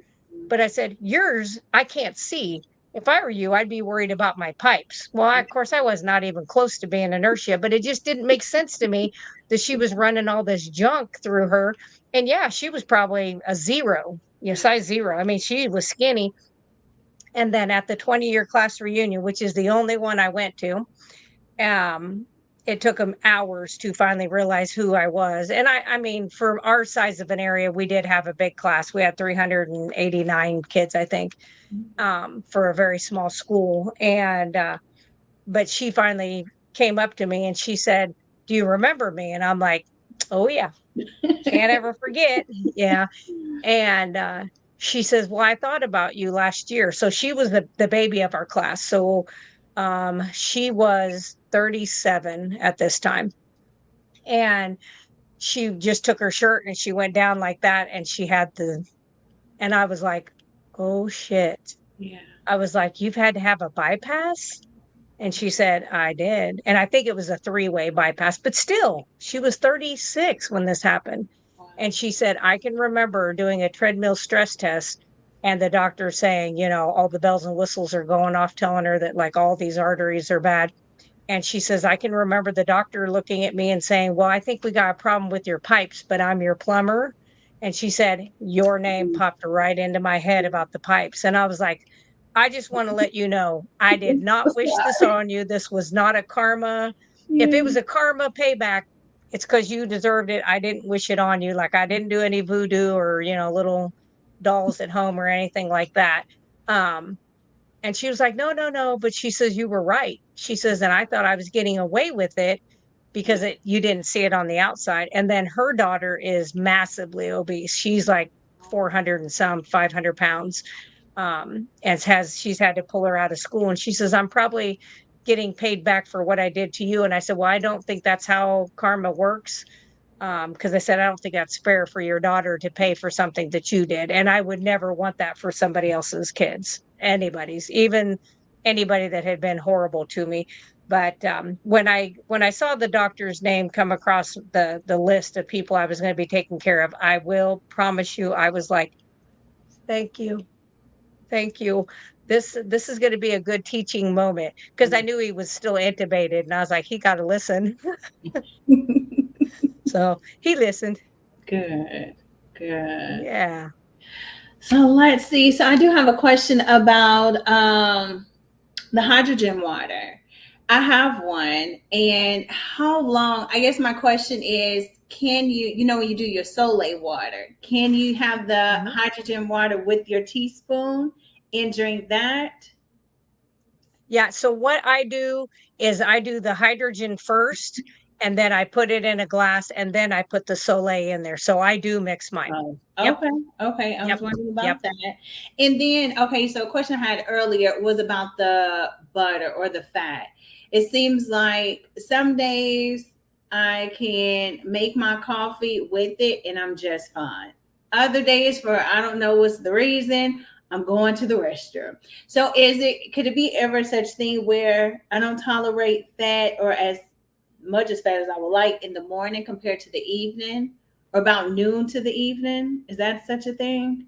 But I said, yours, I can't see. If I were you, I'd be worried about my pipes. Well, of course, I was not even close to being a nurse yet, but it just didn't make sense to me that she was running all this junk through her. And yeah, she was probably a zero, you know, size zero. I mean, she was skinny. And then at the 20-year class reunion, which is the only one I went to, um, it took them hours to finally realize who I was. And I mean, for our size of an area, we did have a big class. We had 389 kids, I think, for a very small school. And, but she finally came up to me and she said, do you remember me? And I'm like, oh, yeah, can't ever forget. Yeah. And she says, well, I thought about you last year. So she was the baby of our class. So she was 37 at this time. And she just took her shirt and she went down like that. And she had and I was like, oh shit. Yeah. I was like, you've had to have a bypass? And she said, I did. And I think it was a 3-way bypass, but still, she was 36 when this happened. Wow. And she said, I can remember doing a treadmill stress test and the doctor saying, you know, all the bells and whistles are going off, telling her that like all these arteries are bad. And she says, I can remember the doctor looking at me and saying, well, I think we got a problem with your pipes, but I'm your plumber. And she said, your name popped right into my head about the pipes. And I was like, I just want to let you know, I did not wish this on you. This was not a karma. If it was a karma payback, it's because you deserved it. I didn't wish it on you. Like I didn't do any voodoo or, you know, little dolls at home or anything like that. Um, and she was like, no, no, no. But she says, you were right. She says, and I thought I was getting away with it because you didn't see it on the outside. And then her daughter is massively obese. She's like 400 and some, 500 pounds. She's had to pull her out of school. And she says, I'm probably getting paid back for what I did to you. And I said, well, I don't think that's how karma works. Because I said, I don't think that's fair for your daughter to pay for something that you did. And I would never want that for somebody else's kids, anybody's, even anybody that had been horrible to me. But when I saw the doctor's name come across the list of people I was going to be taking care of, I will promise you, I was like, thank you. Thank you. This is going to be a good teaching moment because I knew he was still intubated and I was like, he got to listen. So he listened. Good. Good. Yeah. So let's see. So I do have a question about the hydrogen water. I have one. And how long? I guess my question is, can you know, when you do your Zulay water, can you have the hydrogen water with your teaspoon and drink that? Yeah. So what I do is I do the hydrogen first and then I put it in a glass and then I put the Soleil in there. So I do mix mine. Oh, Yep. okay. Okay. I was Yep. wondering about Yep. that. And then, okay, so a question I had earlier was about the butter or the fat. It seems like some days I can make my coffee with it and I'm just fine. Other days, for I don't know what's the reason, I'm going to the restroom. So could it be ever such thing where I don't tolerate fat or as much as fat as I would like in the morning compared to the evening? Or about noon to the evening? Is that such a thing?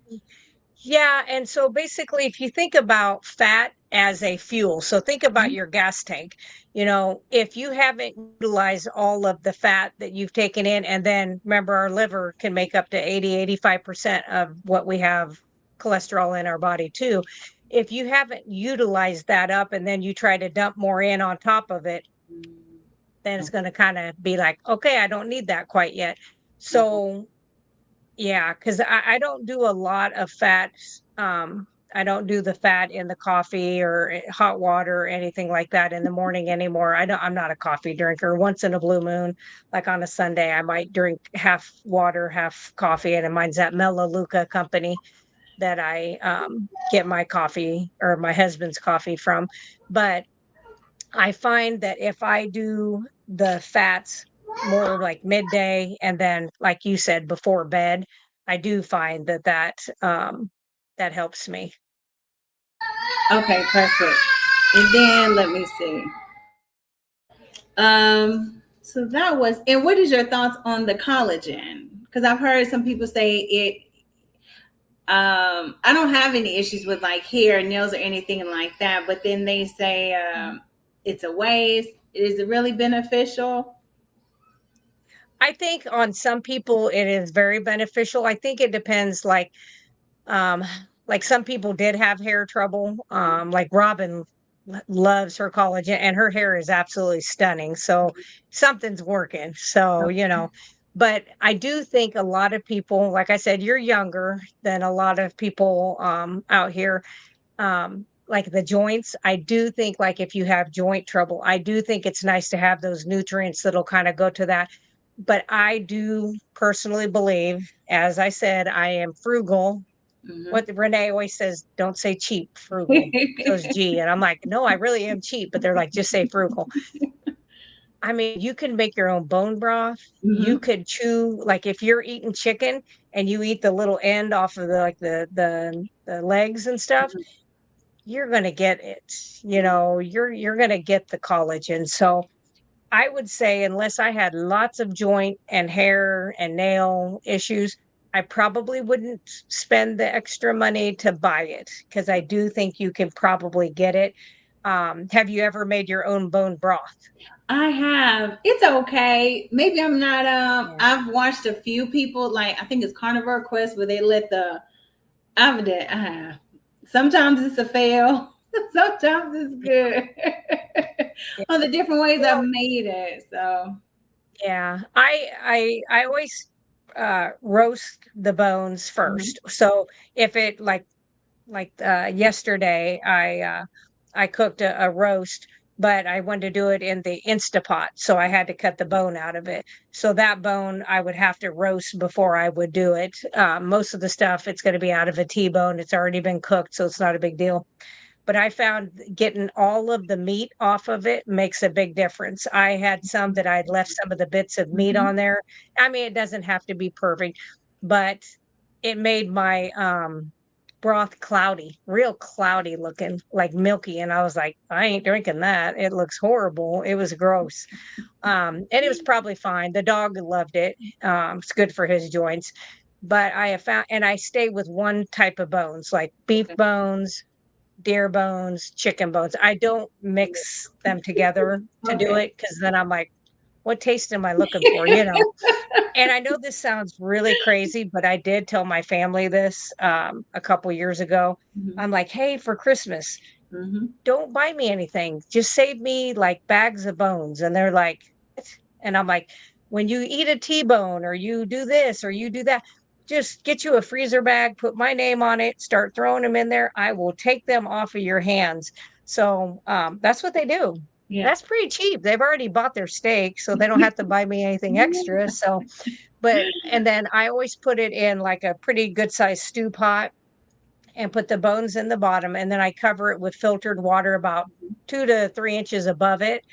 Yeah. And so basically, if you think about fat as a fuel, so think about your gas tank. You know, if you haven't utilized all of the fat that you've taken in, and then remember, our liver can make up to 85% of what we have cholesterol in our body, too. If you haven't utilized that up and then you try to dump more in on top of it, then it's going to kind of be like, okay, I don't need that quite yet. So, yeah, because I don't do a lot of fats. I don't do the fat in the coffee or hot water or anything like that in the morning anymore. I'm not a coffee drinker. Once in a blue moon, like on a Sunday, I might drink half water, half coffee, and mine's that Melaleuca company that I get my coffee or my husband's coffee from. But I find that if I do the fats more like midday and then, like you said, before bed, I do find that helps me. Okay, perfect. And then let me see. So that was, and what is your thoughts on the collagen? Because I've heard some people say it. I don't have any issues with like hair, nails, or anything like that. But then they say it's a waste. Is it really beneficial? I think on some people it is very beneficial. I think it depends, um like some people did have hair trouble. Like Robyn loves her collagen and her hair is absolutely stunning. So something's working. So, but I do think a lot of people, like I said, you're younger than a lot of people out here. Like the joints, I do think like if you have joint trouble, I do think it's nice to have those nutrients that'll kind of go to that. But I do personally believe, as I said, I am frugal. Mm-hmm. What Renee always says, don't say cheap, frugal. So is G. And I'm like, no, I really am cheap. But they're like, just say frugal. I mean, you can make your own bone broth. You Mm-hmm. could chew, like if you're eating chicken and you eat the little end off of the legs and stuff, you're gonna get it. You're gonna get the collagen. So I would say unless I had lots of joint and hair and nail issues, I probably wouldn't spend the extra money to buy it because I do think you can probably get it. Have you ever made your own bone broth? I have. It's okay. Maybe I'm not. Yeah. I've watched a few people, like I think it's Carnivore Quest, where they let the. I've done. I have. Sometimes it's a fail. Sometimes it's good. Yeah. On the different ways I've Well, made it. So. yeah. I always roast the bones Mhm. first. So if it yesterday I cooked a roast, but I wanted to do it in the Instapot, so I had to cut the bone out of it. So that bone I would have to roast before I would do it. Most of the stuff it's going to be out of a T-bone. It's already been cooked, so it's not a big deal. But I found getting all of the meat off of it makes a big difference. I had some that I'd left some of the bits of meat Mhm. on there. I mean, it doesn't have to be perfect, but it made my broth cloudy, real cloudy looking, like milky. And I was like, I ain't drinking that. It looks horrible. It was gross. And it was probably fine. The dog loved it. It's good for his joints. But I have found, and I stay with one type of bones, like beef Okay. bones, deer bones, chicken bones. I don't mix them together to do Okay. it because then I'm like, what taste am I looking for? And I know this sounds really crazy, but I did tell my family this a couple years ago. Mhm. I'm like, hey, for Christmas, Mhm. don't buy me anything. Just save me like bags of bones. And they're like, what? And I'm like, when you eat a T-bone or you do this or you do that, just get you a freezer bag, put my name on it, start throwing them in there. I will take them off of your hands. So that's what they do. Yeah. That's pretty cheap. They've already bought their steak, so they don't have to buy me anything extra. So, and then I always put it in like a pretty good sized stew pot and put the bones in the bottom. And then I cover it with filtered water about 2 to 3 inches above it.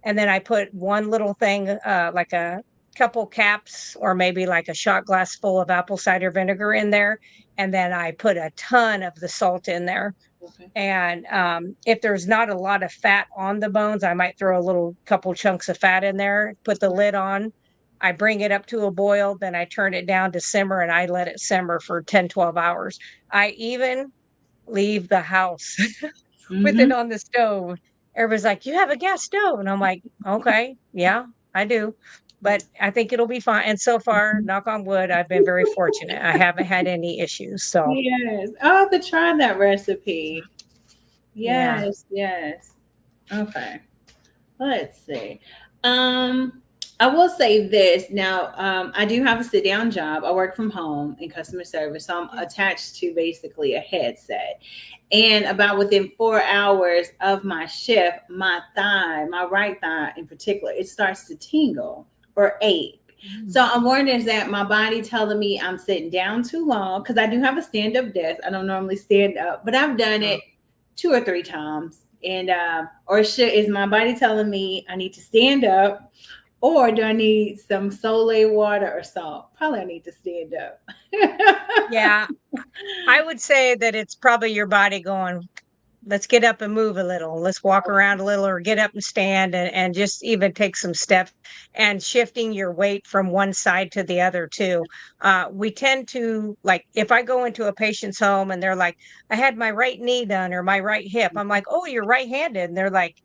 And then I put one little thing, like a couple caps or maybe like a shot glass full of apple cider vinegar in there. And then I put a ton of the salt in there. Okay. And if there's not a lot of fat on the bones, I might throw a little couple chunks of fat in there, put the lid on. I bring it up to a boil, then I turn it down to simmer and I let it simmer for 10, 12 hours. I even leave the house with it Mhm. on the stove. Everybody's like, you have a gas stove. And I'm like, okay, yeah, I do. But I think it'll be fine. And so far, knock on wood, I've been very fortunate. I haven't had any issues. So, Yes. I'll have to try that recipe. yeah. Yes. Yes. Okay. Let's see. Um, I will say this now. I do have a sit down job. I work from home in customer service, so I'm attached to basically a headset. And about within 4 hours of my shift, my thigh, my right thigh in particular, it starts to tingle or ache. So I'm wondering, is that my body telling me I'm sitting down too long? Because I do have a stand up desk. I don't normally stand up, but I've done it 2 or 3 times. And or is my body telling me I need to stand up, or do I need some Solay water or salt? Probably I need to stand up. Yeah, I would say that it's probably your body going, let's get up and move a little. Let's walk around a little or get up and stand and just even take some steps and shifting your weight from one side to the other too. We tend to like, if I go into a patient's home and they're like, I had my right knee done or my right hip, I'm like, oh, you're right-handed. And they're like,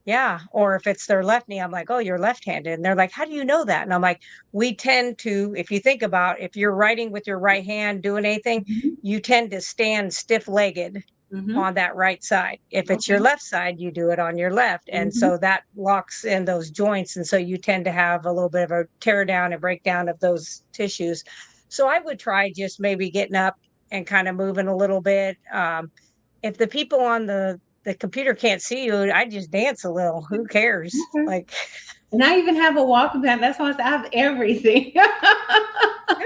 yeah. Or if it's their left knee, I'm like, oh, you're left-handed. And they're like, how do you know that? And I'm like, we tend to, if you think about if you're writing with your right hand, doing anything, Mhm. you tend to stand stiff-legged Mhm. on that right side. If it's your Okay. left side, you do it on your left. And Mhm. so that locks in those joints. And so you tend to have a little bit of a tear down and breakdown of those tissues. So I would try just maybe getting up and kind of moving a little bit. If the people on the computer can't see you, I just dance a little. Who cares? Okay. Like, And I even have a walking pad. That's why I say I have everything.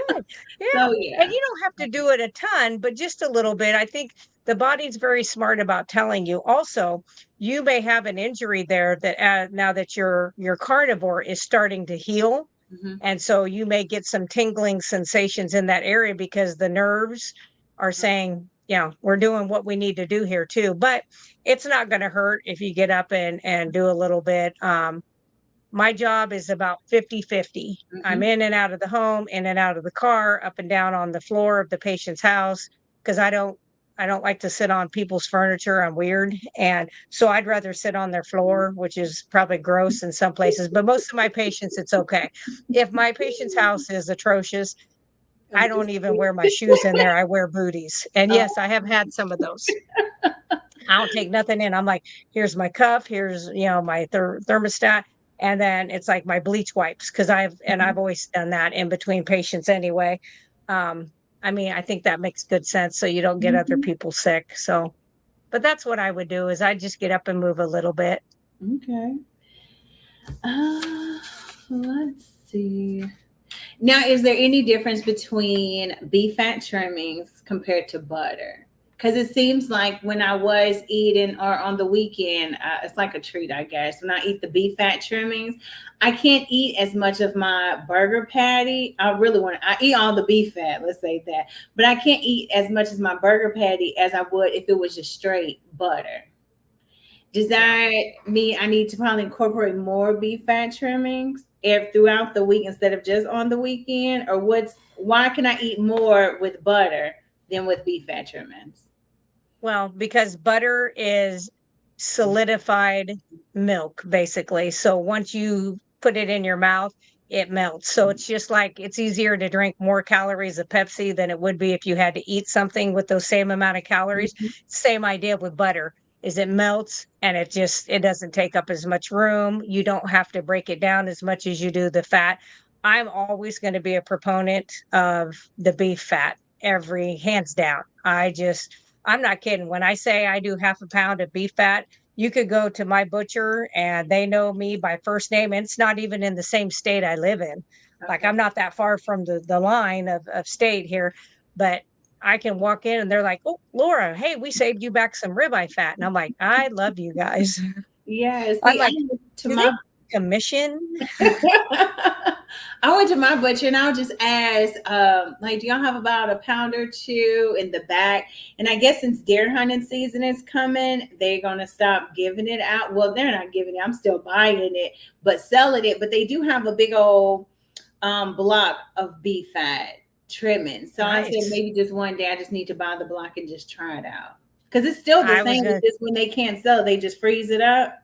good. Yeah. So And yeah. you don't have to do it a ton, but just a little bit. I think the body's very smart about telling you. Also, you may have an injury there that now that your carnivore is starting to heal. Mhm. And so you may get some tingling sensations in that area because the nerves are saying, yeah, we're doing what we need to do here too. But it's not going to hurt if you get up and do a little bit. My job is about 50-50. I'm Mhm. in and out of the home, in and out of the car, up and down on the floor of the patient's house because I don't like to sit on people's furniture. I'm weird. And so I'd rather sit on their floor, which is probably gross in some places, but most of my patients it's okay. If my patient's house is atrocious, I I'm don't just even wear my shoes in there. I wear booties. And oh, yes, I have had some of those. I don't take nothing in. I'm like, here's my cuff, here's my thermostat, and then it's like my bleach wipes because I've always done that in between patients anyway. Um, I mean, I think that makes good sense so you don't get other mhm. people sick. So, but that's what I would do is I just get up and move a little bit. Okay. Uh, let's see. Now, is there any difference between beef fat trimmings compared to butter? Because it seems like when I was eating or on the weekend, it's like a treat, I guess. When I eat the beef fat trimmings, I can't eat as much of my burger patty. I eat all the beef fat, let's say that, but I can't eat as much as my burger patty as I would if it was just straight butter. Does Yeah. that mean I need to probably incorporate more beef fat trimmings if throughout the week instead of just on the weekend? Or why can I eat more with butter than with beef fat trimmings? Well, because butter is solidified milk, basically. So once you put it in your mouth, it melts. So it's just like it's easier to drink more calories of Pepsi than it would be if you had to eat something with those same amount of calories. Mhm. Same idea with butter is it melts and it doesn't take up as much room. You don't have to break it down as much as you do the fat. I'm always going to be a proponent of the beef fat every hands down. I'm not kidding. When I say I do half a pound of beef fat, you could go to my butcher and they know me by first name. And it's not even in the same state I live in. Like Okay. I'm not that far from the line of state here, but I can walk in and they're like, oh, Laura, hey, we saved you back some ribeye fat. And I'm like, I love you guys. Yeah. I'm See, I like, went to do they my commission? I went to my butcher and I'll just ask, like, do y'all have about a pound or two in the back? And I guess since deer hunting season is coming, they're gonna stop giving it out. Well, they're not giving it. I'm still buying it, but selling it. But they do have a big old block of beef fat trimming. So I said Nice. maybe just one day I just need to buy the block and just try it out because it's still the I was same. gonna It's just when they can't sell, they just freeze it up.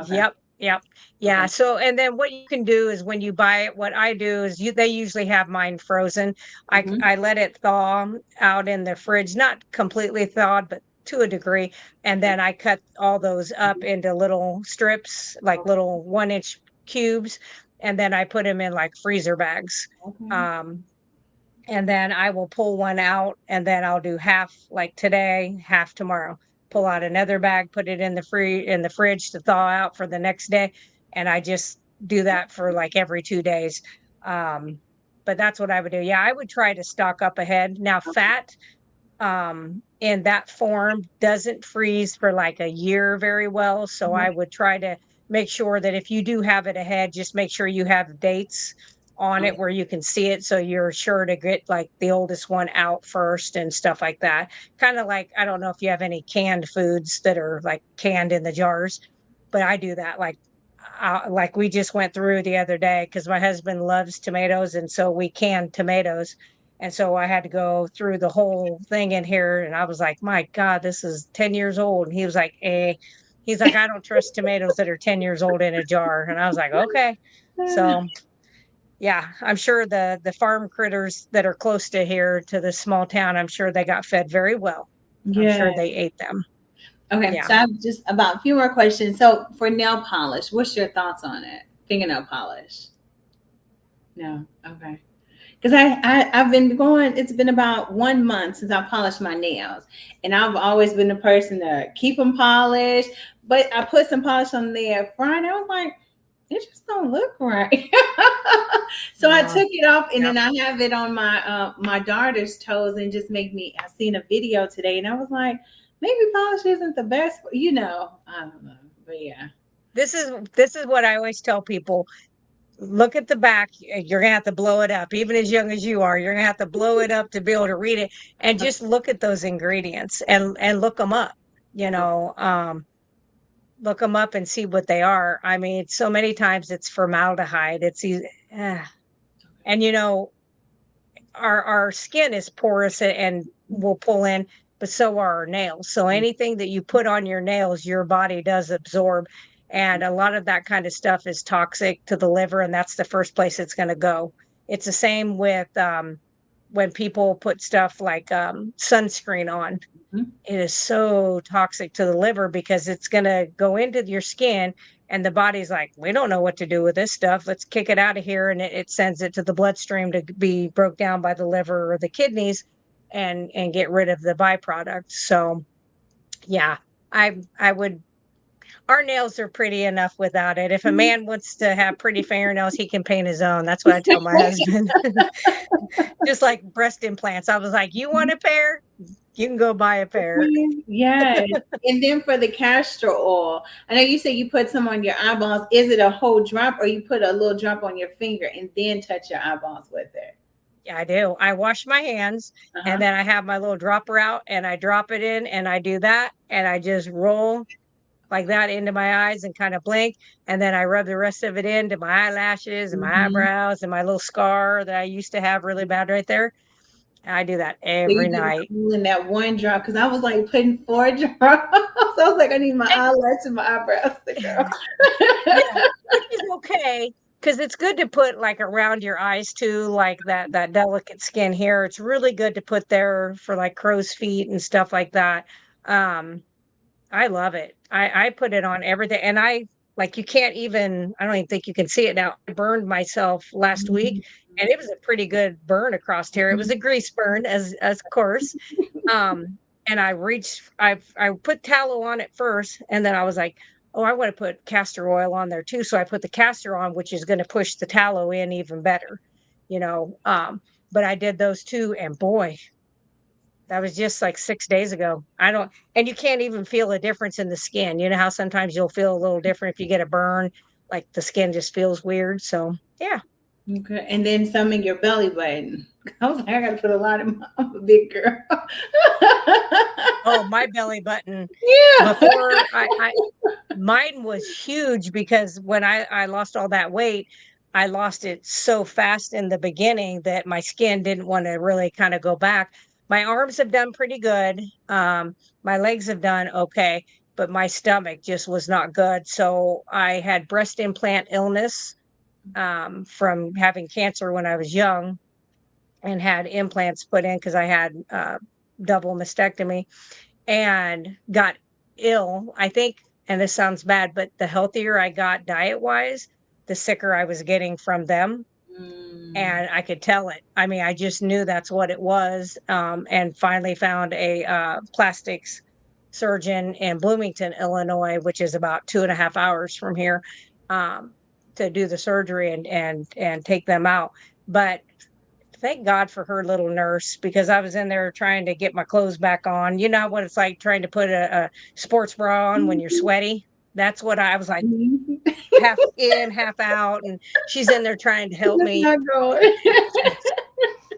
Okay. Yep, yep. Yeah, Okay. so and then what you can do is when you buy it, what I do is they usually have mine frozen. Hmm. I let it thaw out in the fridge, not completely thawed, but to a degree, and then I cut all those up into little strips, like little 1-inch cubes, and then I put them in like freezer bags. Okay. Um, and then I will pull one out, and then I'll do half like today, half tomorrow. Pull out another bag, put it in the fridge to thaw out for the next day, and I just do that for like every 2 days. Um, but that's what I would do. Yeah, I would try to stock up ahead. Now, fat in that form doesn't freeze for like a year very well. So I would try to make sure that if you do have it ahead, just make sure you have dates on it where you can see it. So you're sure to get like the oldest one out first and stuff like that. Kind of like, I don't know if you have any canned foods that are like canned in the jars, but I do that like we just went through the other day because my husband loves tomatoes, and so we canned tomatoes. And so I had to go through the whole thing in here, and I was like, my God, this is 10 years old. And he was like, he's like, I don't trust tomatoes that are 10 years old in a jar. And I was like, okay. So yeah, I'm sure the farm critters that are close to here to this small town, I'm sure they got fed very well. I'm Yeah. sure they ate them. Okay, Yeah. so I have just about a few more questions. So for nail polish, what's your thoughts on it? Fingernail polish? No. Okay. Because I've been going. It's been about 1 month since I polished my nails, and I've always been the person to keep them polished. But I put some polish on there Friday. I was like, it just don't look right. So I Yeah. took it off, and Yep. then I have it on my daughter's toes, and just make me. I seen a video today, and I was like, maybe polish isn't the best. I don't know, but yeah. This is what I always tell people. Look at the back. You're gonna have to blow it up, even as young as you are. You're gonna have to blow it up to be able to read it, and just look at those ingredients and look them up. You know, look them up and see what they are. I mean, so many times it's formaldehyde. It's easy, and our skin is porous and will pull in, but so are our nails. So anything that you put on your nails, your body does absorb. And a lot of that kind of stuff is toxic to the liver, and that's the first place it's going to go. It's the same with when people put stuff like sunscreen on. Mhm. It is so toxic to the liver because it's going to go into your skin, and the body's like, we don't know what to do with this stuff. Let's kick it out of here. And it sends it to the bloodstream to be broke down by the liver or the kidneys and get rid of the byproduct. So yeah, I would, our nails are pretty enough without it. If a man wants to have pretty fingernails, he can paint his own. That's what I tell my husband. Just like breast implants. I was like, you want a pair? You can go buy a pair. Yes. And then for the castor oil, I know you said you put some on your eyeballs. Is it a whole drop, or you put a little drop on your finger and then touch your eyeballs with it? Yeah, I do. I wash my hands, and Uh-huh. then I have my little dropper out and I drop it in and I do that and I just roll like that into my eyes and kind of blink. And then I rub the rest of it into my eyelashes and my Mhm. eyebrows and my little scar that I used to have really bad right there. And I do that So every you did night. all in that one drop, because I was like putting 4 drops. So I was like, I need my And eyelash and my eyebrows to go. yeah, which is okay because it's good to put like around your eyes too, like that delicate skin here. It's really good to put there for like crow's feet and stuff like that. Um, I love it. I put it on everything, and I like, you can't even, I don't even think you can see it now. I burned myself last week, and it was a pretty good burn across here. It was a grease burn, as of course. Um, and I put tallow on it first, and then I was like, oh, I want to put castor oil on there too. So I put the castor on, which is going to push the tallow in even better, you know. But I did those two, and boy, that was just like 6 days ago. I don't, and you can't even feel a difference in the skin. You know how sometimes you'll feel a little different if you get a burn, like the skin just feels weird. So yeah. Okay. And then some in your belly button. I was like, I gotta put a lot in my, I'm a big girl. Oh, my belly button Yeah. before mine was huge because when I lost all that weight, I lost it so fast in the beginning that my skin didn't want to really kind of go back. My arms have done pretty good. My legs have done okay, but my stomach just was not good. So I had breast implant illness from having cancer when I was young and had implants put in because I had double mastectomy and got ill. I think, and this sounds bad, but the healthier I got diet wise, the sicker I was getting from them. And I could tell it. I mean, I just knew that's what it was. And finally found a plastics surgeon in Bloomington, Illinois, which is about 2.5 hours from here, um, to do the surgery and take them out. But thank God for her little nurse, because I was in there trying to get my clothes back on. You know what it's like trying to put a sports bra on when you're sweaty? That's what I was like, half in, half out, and she's in there trying to help That's me. not going.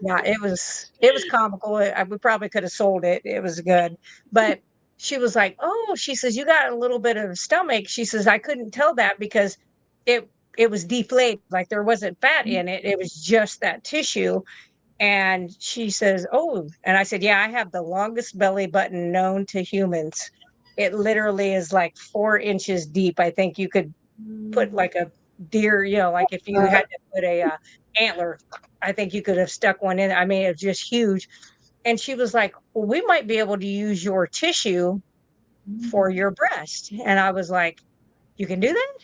Yeah, it was comical. We probably could have sold it. It was good. But she was like, "Oh," she says, "you got a little bit of stomach." She says, "I couldn't tell that because it was deflated, like there wasn't fat in it. It was just that tissue." And she says, "Oh," and I said, "Yeah, I have the longest belly button known to humans. It literally is like 4 inches deep. I think you could put like a deer, like if you had to put a antler, I think you could have stuck one in. I mean, it's just huge." And she was like, "Well, we might be able to use your tissue for your breast." And I was like, "You can do that?"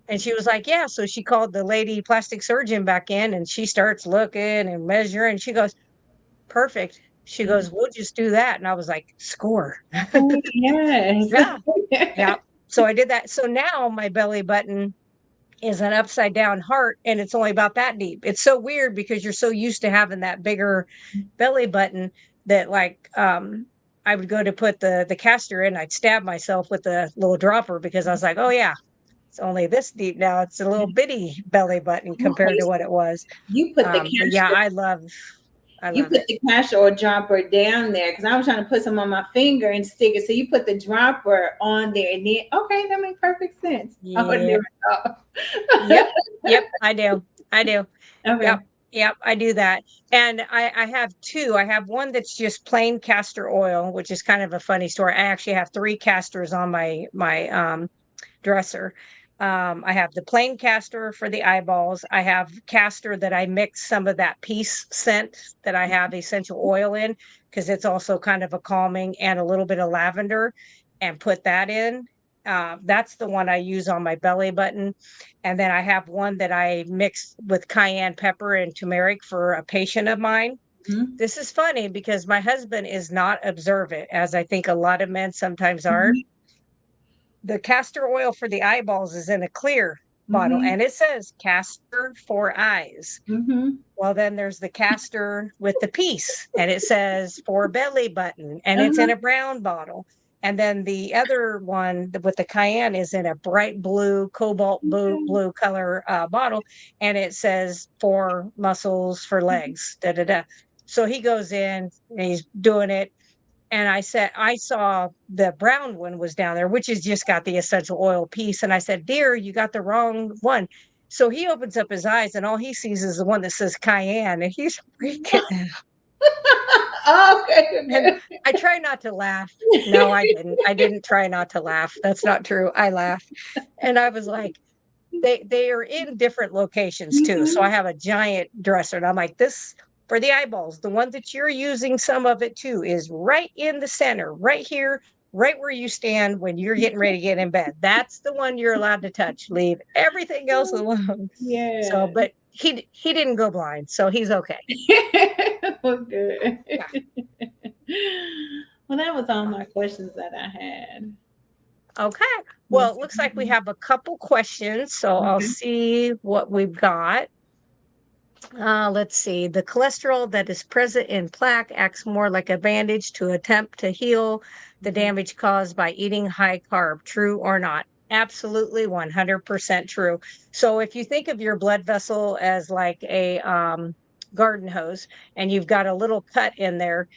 And she was like, "Yeah." So she called the lady plastic surgeon back in, and she starts looking and measuring. She goes, "Perfect." She goes, "We'll just do that." And I was like, "Score." Yes. Yeah. Yeah. So I did that. So now my belly button is an upside down heart, and it's only about that deep. It's so weird because you're so used to having that bigger belly button that I would go to put the castor in, I'd stab myself with the little dropper because I was like, "Oh yeah, it's only this deep now. It's a little bitty belly button compared to what it was." You put the But yeah, castor I You love put it. the castor oil dropper down there because I was trying to put some on my finger and stick it. So you put the dropper on there, and then okay, that makes perfect sense. I would Yeah. never thought. Yep. Yep. I do. I do. Yep. Okay. Yep. I do that. And I have two. I have one that's just plain castor oil, which is kind of a funny story. I actually have three castors on my dresser. I have the plain castor for the eyeballs. I have castor that I mix some of that peace scent that I have essential oil in, because it's also kind of a calming, and a little bit of lavender, and put that in. That's the one I use on my belly button. And then I have one that I mix with cayenne pepper and turmeric for a patient of mine. Mhm. This is funny because my husband is not observant, as I think a lot of men sometimes aren't. The castor oil for the eyeballs is in a clear bottle, Mhm. and it says castor for eyes. Mhm. Well, then there's the castor with the piece, and it says for belly button, and it's in Uh-huh. a brown bottle. And then the other one with the cayenne is in a bright blue, cobalt blue color bottle, and it says for muscles for legs. Da da da. So he goes in and he's doing it, and I saw the brown one was down there, which has just got the essential oil piece. And I said, "Dear, you got the wrong one." So he opens up his eyes, and all he sees is the one that says cayenne, and he's freaking out. Okay. And Okay. I try not to laugh. No, I didn't. I didn't try not to laugh. That's not true. I laughed. And I was like, they are in different locations too. So I Mhm. have a giant dresser, and I'm like, this for the eyeballs, the one that you're using some of it too is right in the center, right here, right where you stand when you're getting ready to get in bed. That's the one you're allowed to touch. Leave everything else alone. So, Yeah. but he didn't go blind, so he's okay. Well, good. Yeah. Well, that was all my questions that I had. Okay. Well, Yes. it looks like we have a couple questions, so I'll Okay. see what we've got. Let's see. The cholesterol that is present in plaque acts more like a bandage to attempt to heal the damage caused by eating high carb. True or not? Absolutely 100% true. So if you think of your blood vessel as like a garden hose, and you've got a little cut in there,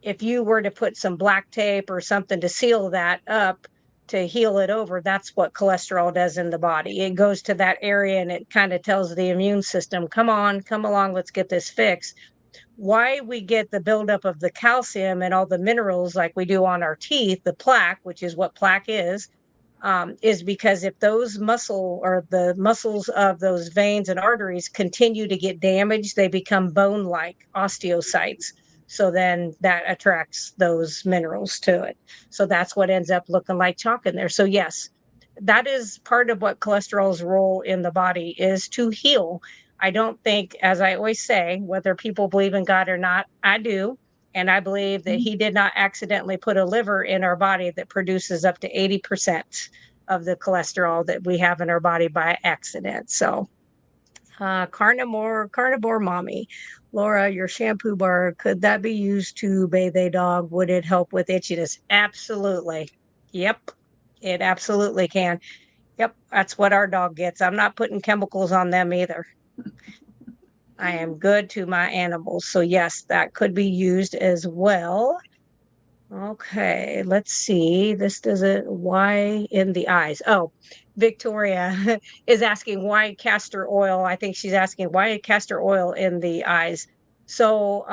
if you were to put some black tape or something to seal that up to heal it over, that's what cholesterol does in the body. It goes to that area and it kind of tells the immune system, "Come on, come along, let's get this fixed." Why we get the buildup of the calcium and all the minerals like we do on our teeth, the plaque, which is what plaque is because if those muscle or the muscles of those veins and arteries continue to get damaged, they become bone like osteocytes. So then that attracts those minerals to it. So that's what ends up looking like chalk in there. So, yes, that is part of what cholesterol's role in the body is, to heal. I don't think, as I always say, whether people believe in God or not, I do. And I believe that he did not accidentally put a liver in our body that produces up to 80% of the cholesterol that we have in our body by accident. So, carnivore mommy. Laura, your shampoo bar, could that be used to bathe a dog? Would it help with itchiness? Absolutely. Yep, it absolutely can. Yep, that's what our dog gets. I'm not putting chemicals on them either. I am good to my animals. So, yes, that could be used as well. Okay, let's see. This doesn't, why in the eyes? Oh, Victoria is asking why castor oil. I think she's asking why castor oil in the eyes. So,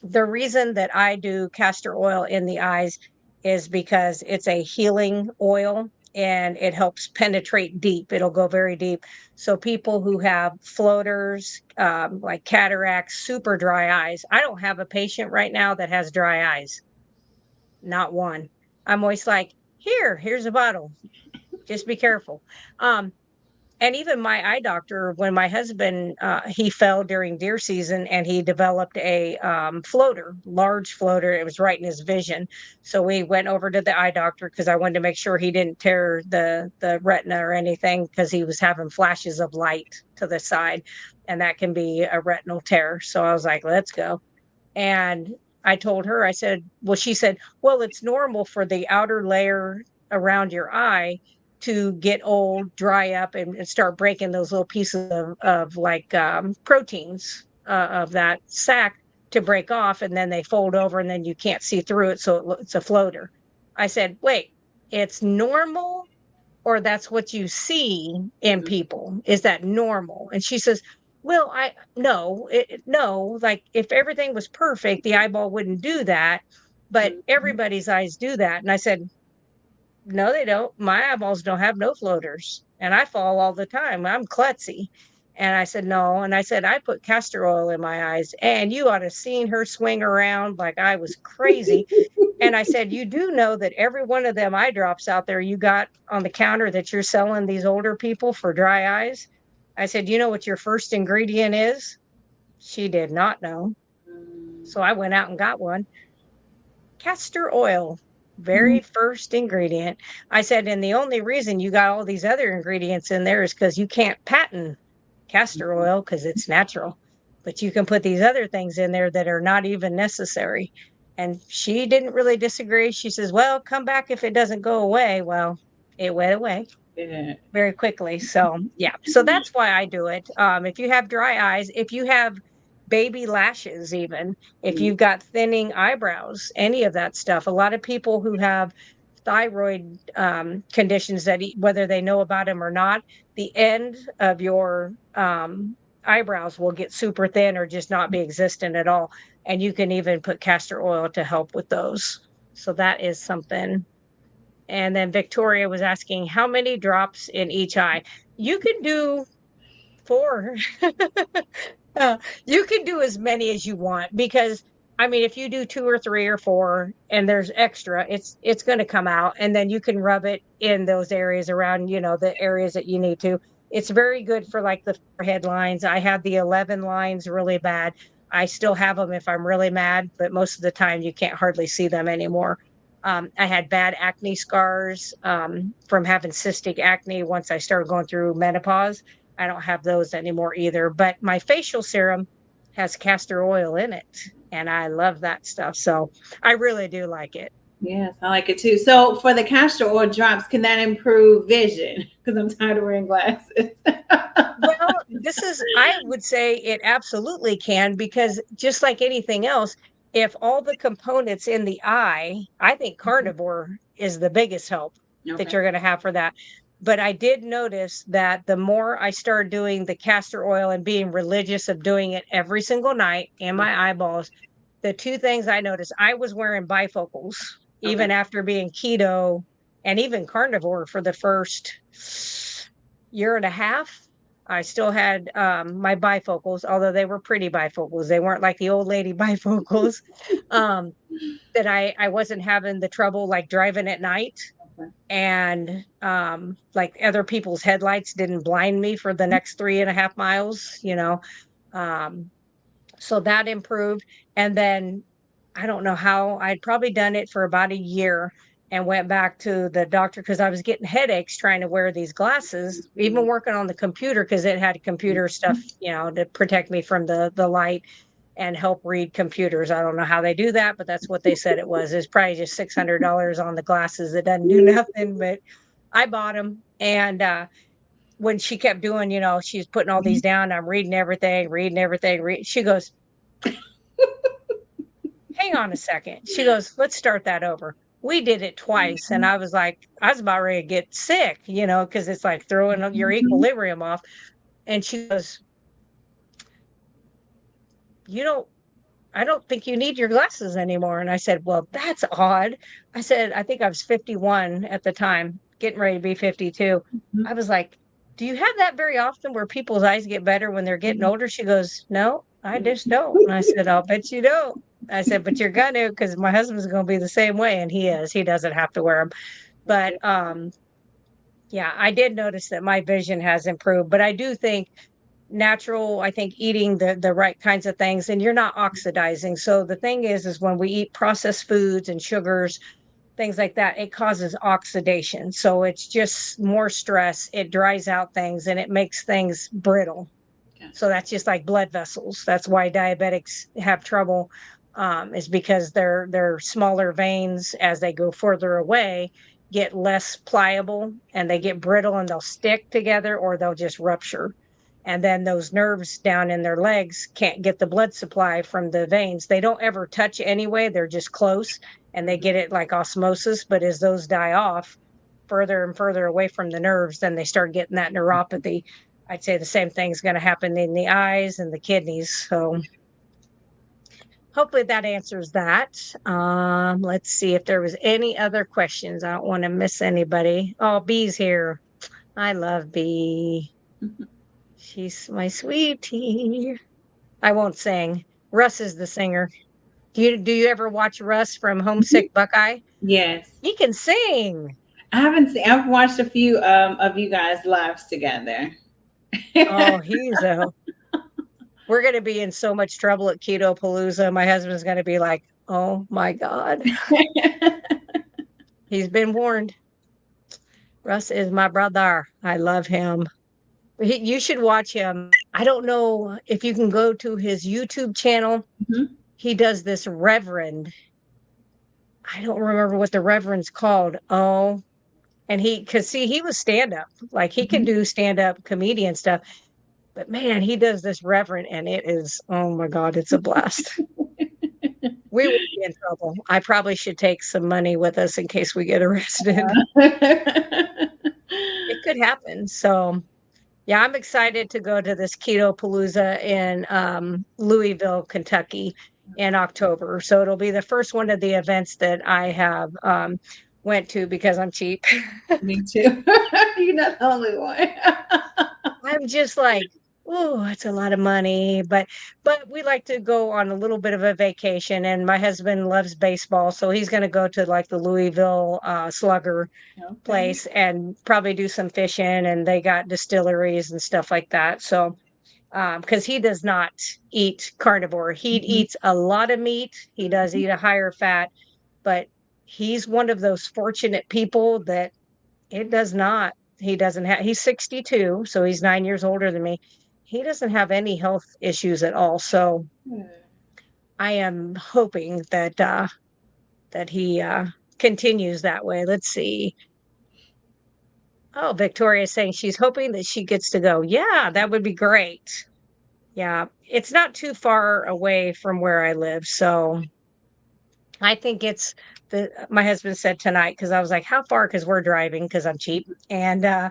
the reason that I do castor oil in the eyes is because it's a healing oil and it helps penetrate deep. It'll go very deep. So people who have floaters, like cataracts, super dry eyes. I don't have a patient right now that has dry eyes. Not one. I'm always like, here's a bottle. Just be careful. Um, and even my eye doctor, when my husband he fell during deer season and he developed a floater, large floater, it was right in his vision. So we went over to the eye doctor because I wanted to make sure he didn't tear the retina or anything, because he was having flashes of light to the side, and that can be a retinal tear. So I was like, let's go. And I told her, I said, well, she said, well, it's normal for the outer layer around your eye to get old, dry up, and start breaking those little pieces of like proteins of that sac to break off. And then they fold over and then you can't see through it. So it's a floater. I said, wait, it's normal, or that's what you see in people? Is that normal? And she says, well, I no, no, like if everything was perfect, the eyeball wouldn't do that, but everybody's eyes do that. And I said, no, they don't. My eyeballs don't have no floaters, and I fall all the time. I'm klutzy. And I said, no. And I said, I put castor oil in my eyes, and you ought to seen her swing around like I was crazy. And I said, you do know that every one of them eye drops out there you got on the counter that you're selling these older people for dry eyes? I said, you know what your first ingredient is? She did not know. So I went out and got one. Castor oil, very first ingredient. I said, and the only reason you got all these other ingredients in there is because you can't patent castor oil because it's natural, but you can put these other things in there that are not even necessary. And she didn't really disagree. She says, well, come back if it doesn't go away. Well, it went away very quickly. So yeah, so that's why I do it. If you have dry eyes, if you have baby lashes, even if you've got thinning eyebrows, any of that stuff, a lot of people who have thyroid conditions, that whether they know about them or not, the end of your eyebrows will get super thin or just not be existent at all. And you can even put castor oil to help with those. So that is something. And then Victoria was asking how many drops in each eye. You can do 4. You can do as many as you want, because I mean, if you do 2 or 3 or 4 and there's extra, it's going to come out, and then you can rub it in those areas around, the areas that you need to. It's very good for like the forehead lines. I have the 11 lines really bad. I still have them if I'm really mad, but most of the time you can't hardly see them anymore. I had bad acne scars from having cystic acne once I started going through menopause. I don't have those anymore either, but my facial serum has castor oil in it, and I love that stuff. So I really do like it. Yes, I like it too. So for the castor oil drops, can that improve vision? Because I'm tired of wearing glasses. Well, I would say it absolutely can, because just like anything else, if all the components in the eye, I think Carnivore is the biggest help that you're going to have for that. But I did notice that the more I started doing the castor oil and being religious of doing it every single night in my eyeballs, the 2 things I noticed, I was wearing bifocals even after being keto and even carnivore for the first year and a half. I still had my bifocals, although they were pretty bifocals. They weren't like the old lady bifocals. That I wasn't having the trouble like driving at night. And like other people's headlights didn't blind me for the next 3.5 miles, um, so that improved. And then I don't know how, I'd probably done it for about a year and went back to the doctor because I was getting headaches trying to wear these glasses, even working on the computer because it had computer stuff, to protect me from the light and help read computers. I don't know how they do that, but that's what they said it was. It's probably just $600 on the glasses that doesn't do nothing, but I bought them. And when she kept doing, she's putting all these down, I'm reading everything, she goes, hang on a second. She goes, let's start that over. We did it twice. And I was like, I was about ready to get sick, because it's like throwing your equilibrium off. And she goes, I don't think you need your glasses anymore. And I said, well, that's odd. I said, I think I was 51 at the time, getting ready to be 52. I was like, do you have that very often where people's eyes get better when they're getting older? She goes, no, I just don't. And I said, I'll bet you don't. I said, but you're gonna, because my husband's gonna be the same way. And he is. He doesn't have to wear them. But yeah, I did notice that my vision has improved. But I do think natural, I think eating the right kinds of things, and you're not oxidizing. So the thing is when we eat processed foods and sugars, things like that, it causes oxidation. So it's just more stress. It dries out things and it makes things brittle. So that's just like blood vessels. That's why diabetics have trouble, is because their smaller veins, as they go further away, get less pliable and they get brittle and they'll stick together or they'll just rupture. And then those nerves down in their legs can't get the blood supply from the veins. They don't ever touch anyway. They're just close and they get it like osmosis. But as those die off further and further away from the nerves, then they start getting that neuropathy. I'd say the same thing's going to happen in the eyes and the kidneys. So hopefully that answers that. Let's see if there was any other questions. I don't want to miss anybody. Oh, Bee's here. I love Bee. She's my sweetie. I won't sing. Russ is the singer. Do you ever watch Russ from Homesick Buckeye? Yes. He can sing. I haven't seen. I've watched a few of you guys' lives together. Oh, we're going to be in so much trouble at Keto Palooza. My husband's going to be like, oh my God. He's been warned. Russ is my brother. I love him. You should watch him. I don't know if you can go to his YouTube channel. Mm-hmm. He does this reverend. I don't remember what the reverend's called. Oh, and he was stand-up. Like he can do stand-up comedian stuff. But man, he does this reverend and it is, oh my God, it's a blast. We will be in trouble. I probably should take some money with us in case we get arrested. It could happen. So yeah, I'm excited to go to this Keto Palooza in Louisville, Kentucky in October. So it'll be the first one of the events that I have went to because I'm cheap. Me too. You're not the only one. I'm just like, oh, it's a lot of money, but we like to go on a little bit of a vacation, and my husband loves baseball, so he's going to go to like the Louisville Slugger place and probably do some fishing, and they got distilleries and stuff like that. So because he does not eat carnivore, he eats a lot of meat. He does eat a higher fat, but he's one of those fortunate people that it does not. He doesn't have. He's 62, so he's 9 years older than me. He doesn't have any health issues at all. So I am hoping that that he continues that way. Let's see. Oh, Victoria's saying she's hoping that she gets to go. Yeah, that would be great. Yeah, it's not too far away from where I live, so I think it's my husband said tonight, because I was like, how far? Because we're driving because I'm cheap. And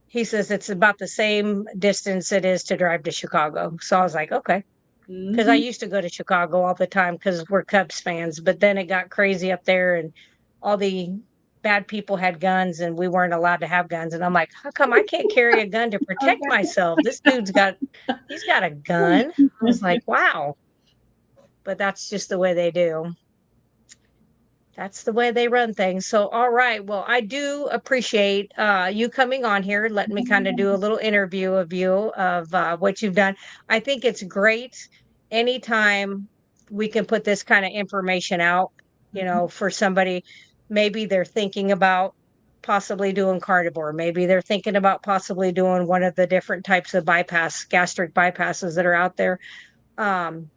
he says it's about the same distance it is to drive to Chicago. So I was like, okay. Because I used to go to Chicago all the time because we're Cubs fans. But then it got crazy up there and all the bad people had guns and we weren't allowed to have guns. And I'm like, how come I can't carry a gun to protect myself? This dude's got a gun. I was like, wow. But that's just the way they do. That's the way they run things. So, all right. Well, I do appreciate you coming on here, letting me kind of do a little interview of you of what you've done. I think it's great anytime we can put this kind of information out, Mhm. for somebody. Maybe they're thinking about possibly doing carnivore. Maybe they're thinking about possibly doing one of the different types of gastric bypasses that are out there. Um,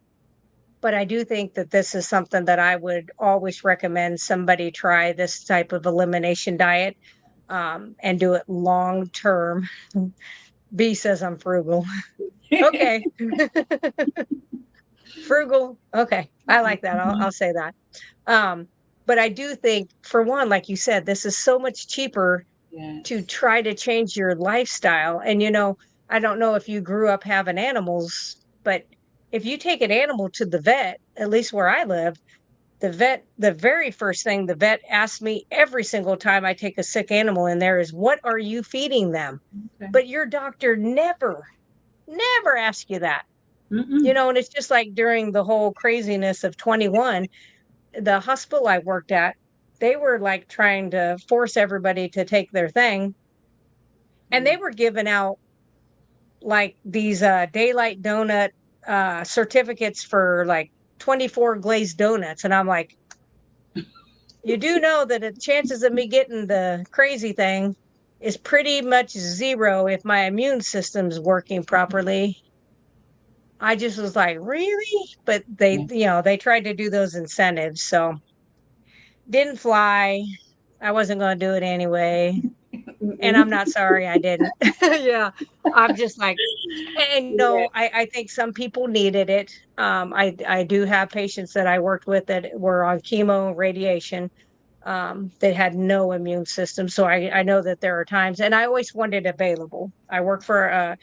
but I do think that this is something that I would always recommend somebody try this type of elimination diet, and do it long term. B says I'm frugal. Okay. Frugal. Okay. I like that. I'll Mhm. say that. Um, but I do think, for one, like you said, this is so much cheaper to Yes. try to change your lifestyle. And, I don't know if you grew up having animals, but if you take an animal to the vet, at least where I live, the very first thing the vet asks me every single time I take a sick animal in there is, what are you feeding them? Okay. But your doctor never asks you that. Mm-mm. And it's just like during the whole craziness of 21, the hospital I worked at, they were like trying to force everybody to take their thing. And Yeah. they were giving out like these daylight donut certificates for like 24 glazed donuts. And I'm like, you do know that the chances of me getting the crazy thing is pretty much zero if my immune system's working properly. I just was like, really? But Yeah. they tried to do those incentives. So didn't fly. I wasn't going to do it anyway. And I'm Mm-mm. not sorry I didn't. Yeah. I'm just like, and Yeah. I think some people needed it. I do have patients that I worked with that were on chemo and radiation, that had no immune system. So I know that there are times, and I always wanted available. I work for a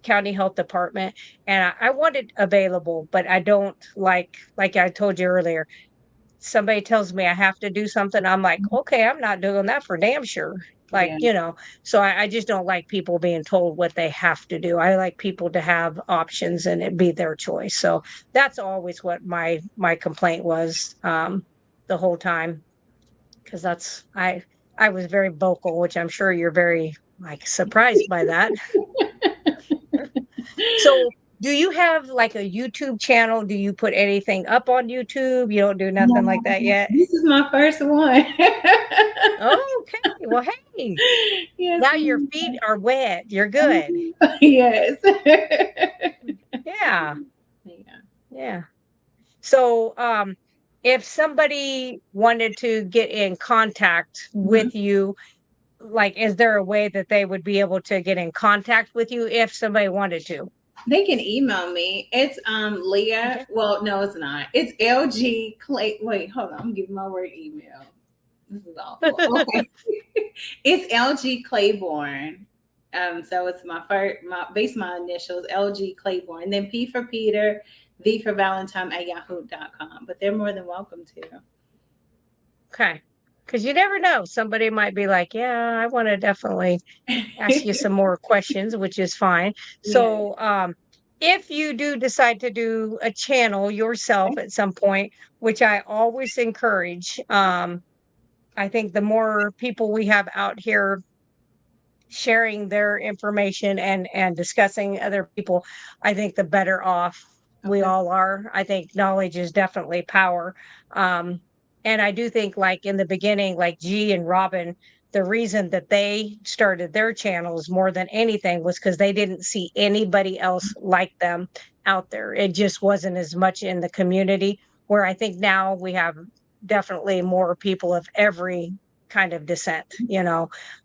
county health department, and I wanted available, but I don't like I told you earlier, somebody tells me I have to do something, I'm like, okay, I'm not doing that for damn sure. Like, Yeah. so I just don't like people being told what they have to do. I like people to have options and it be their choice. So that's always what my complaint was, the whole time. Cause I was very vocal, which I'm sure you're very like surprised by that. So do you have like a YouTube channel? Do you put anything up on YouTube? You don't do nothing like that No, yet? this is my first one. Oh, okay. Well, hey, Yes. now your feet are wet. You're good. Mhm. Yes. Yeah. Yeah. Yeah. So, if somebody wanted to get in contact Mhm. with you, like, is there a way that they would be able to get in contact with you if somebody wanted to? They can email me. It's Leah. Okay. Well, no, it's not. It's LG Clay. Wait, hold on. I'm giving my work email. This is awful. Okay. It's LG Claiborne. So it's my first, my initials, LG Claiborne. And then P for Peter, V for Valentine at yahoo.com. But they're more than welcome to. Okay. Because you never know. Somebody might be like, yeah, I want to definitely ask you some more questions, which is fine. Yeah. So, if you do decide to do a channel yourself at some point, which I always encourage, I think the more people we have out here sharing their information and discussing other people, I think the better off we Okay. all are. I think knowledge is definitely power. Um, and I do think, like in the beginning, like G and Robyn, the reason that they started their channels more than anything was because they didn't see anybody else like them out there. It just wasn't as much in the community. Where I think now we have definitely more people of every kind of descent,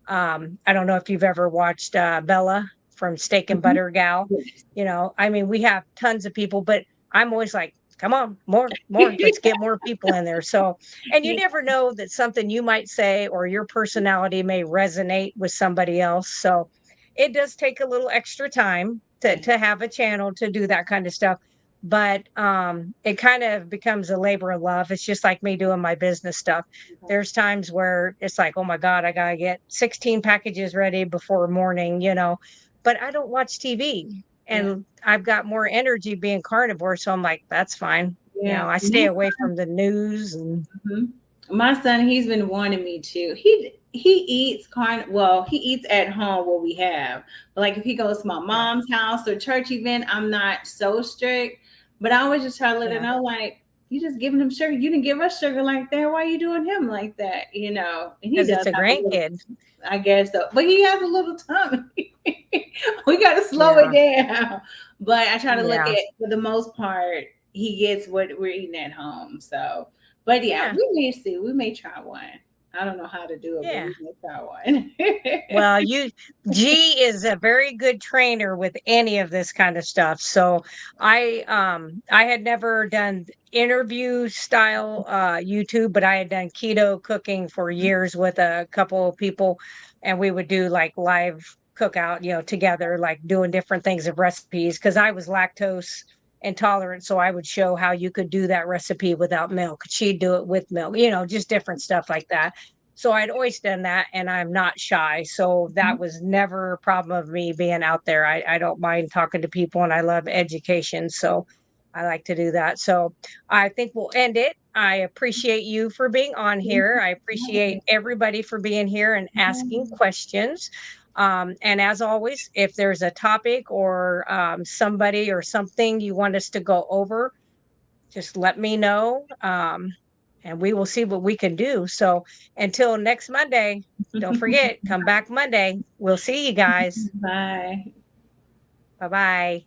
I don't know if you've ever watched Bella from Steak and Mhm. Butter Gal. Yes. I mean, we have tons of people, but I'm always like, come on, more, more. Let's get more people in there. So, and you Yeah. never know that something you might say or your personality may resonate with somebody else. So, it does take a little extra time to Yeah. to have a channel to do that kind of stuff. But it kind of becomes a labor of love. It's just like me doing my business stuff. There's times where it's like, oh my God, I gotta get 16 packages ready before morning, but I don't watch TV Yeah. and I've got more energy being carnivore. So I'm like, that's fine. Yeah. I And stay that's away from the news and mhm. My son, he's been wanting me to. He eats he eats at home what we have. But like if he goes to my Yeah. mom's house or church event, I'm not so strict. But I always just try to let her Yeah. know, like, you just giving him sugar. You didn't give us sugar like that. Why are you doing him like that? You know? And he Because it's does a have a little, grandkid. I guess so. But he has a little tummy. We gotta slow Yeah. it down. But I try to look Yeah. at, for the most part, he gets what we're eating at home. So, but yeah, Yeah. we may see. We may try one. I don't know how to do it, but Yeah. we may try one. Well, G is a very good trainer with any of this kind of stuff. So I had never done interview style YouTube, but I had done keto cooking for years with a couple of people, and we would do like live cookout, together, like doing different things of recipes because I was lactose intolerant. So I would show how you could do that recipe without milk. She'd do it with milk, just different stuff like that. So I'd always done that, and I'm not shy. So that was never a problem of me being out there. I don't mind talking to people, and I love education. So I like to do that. So I think we'll end it. I appreciate you for being on here. I appreciate everybody for being here and asking questions. And as always, if there's a topic or somebody or something you want us to go over, just let me know. And we will see what we can do. So until next Monday, don't forget, come back Monday. We'll see you guys. Bye. Bye bye.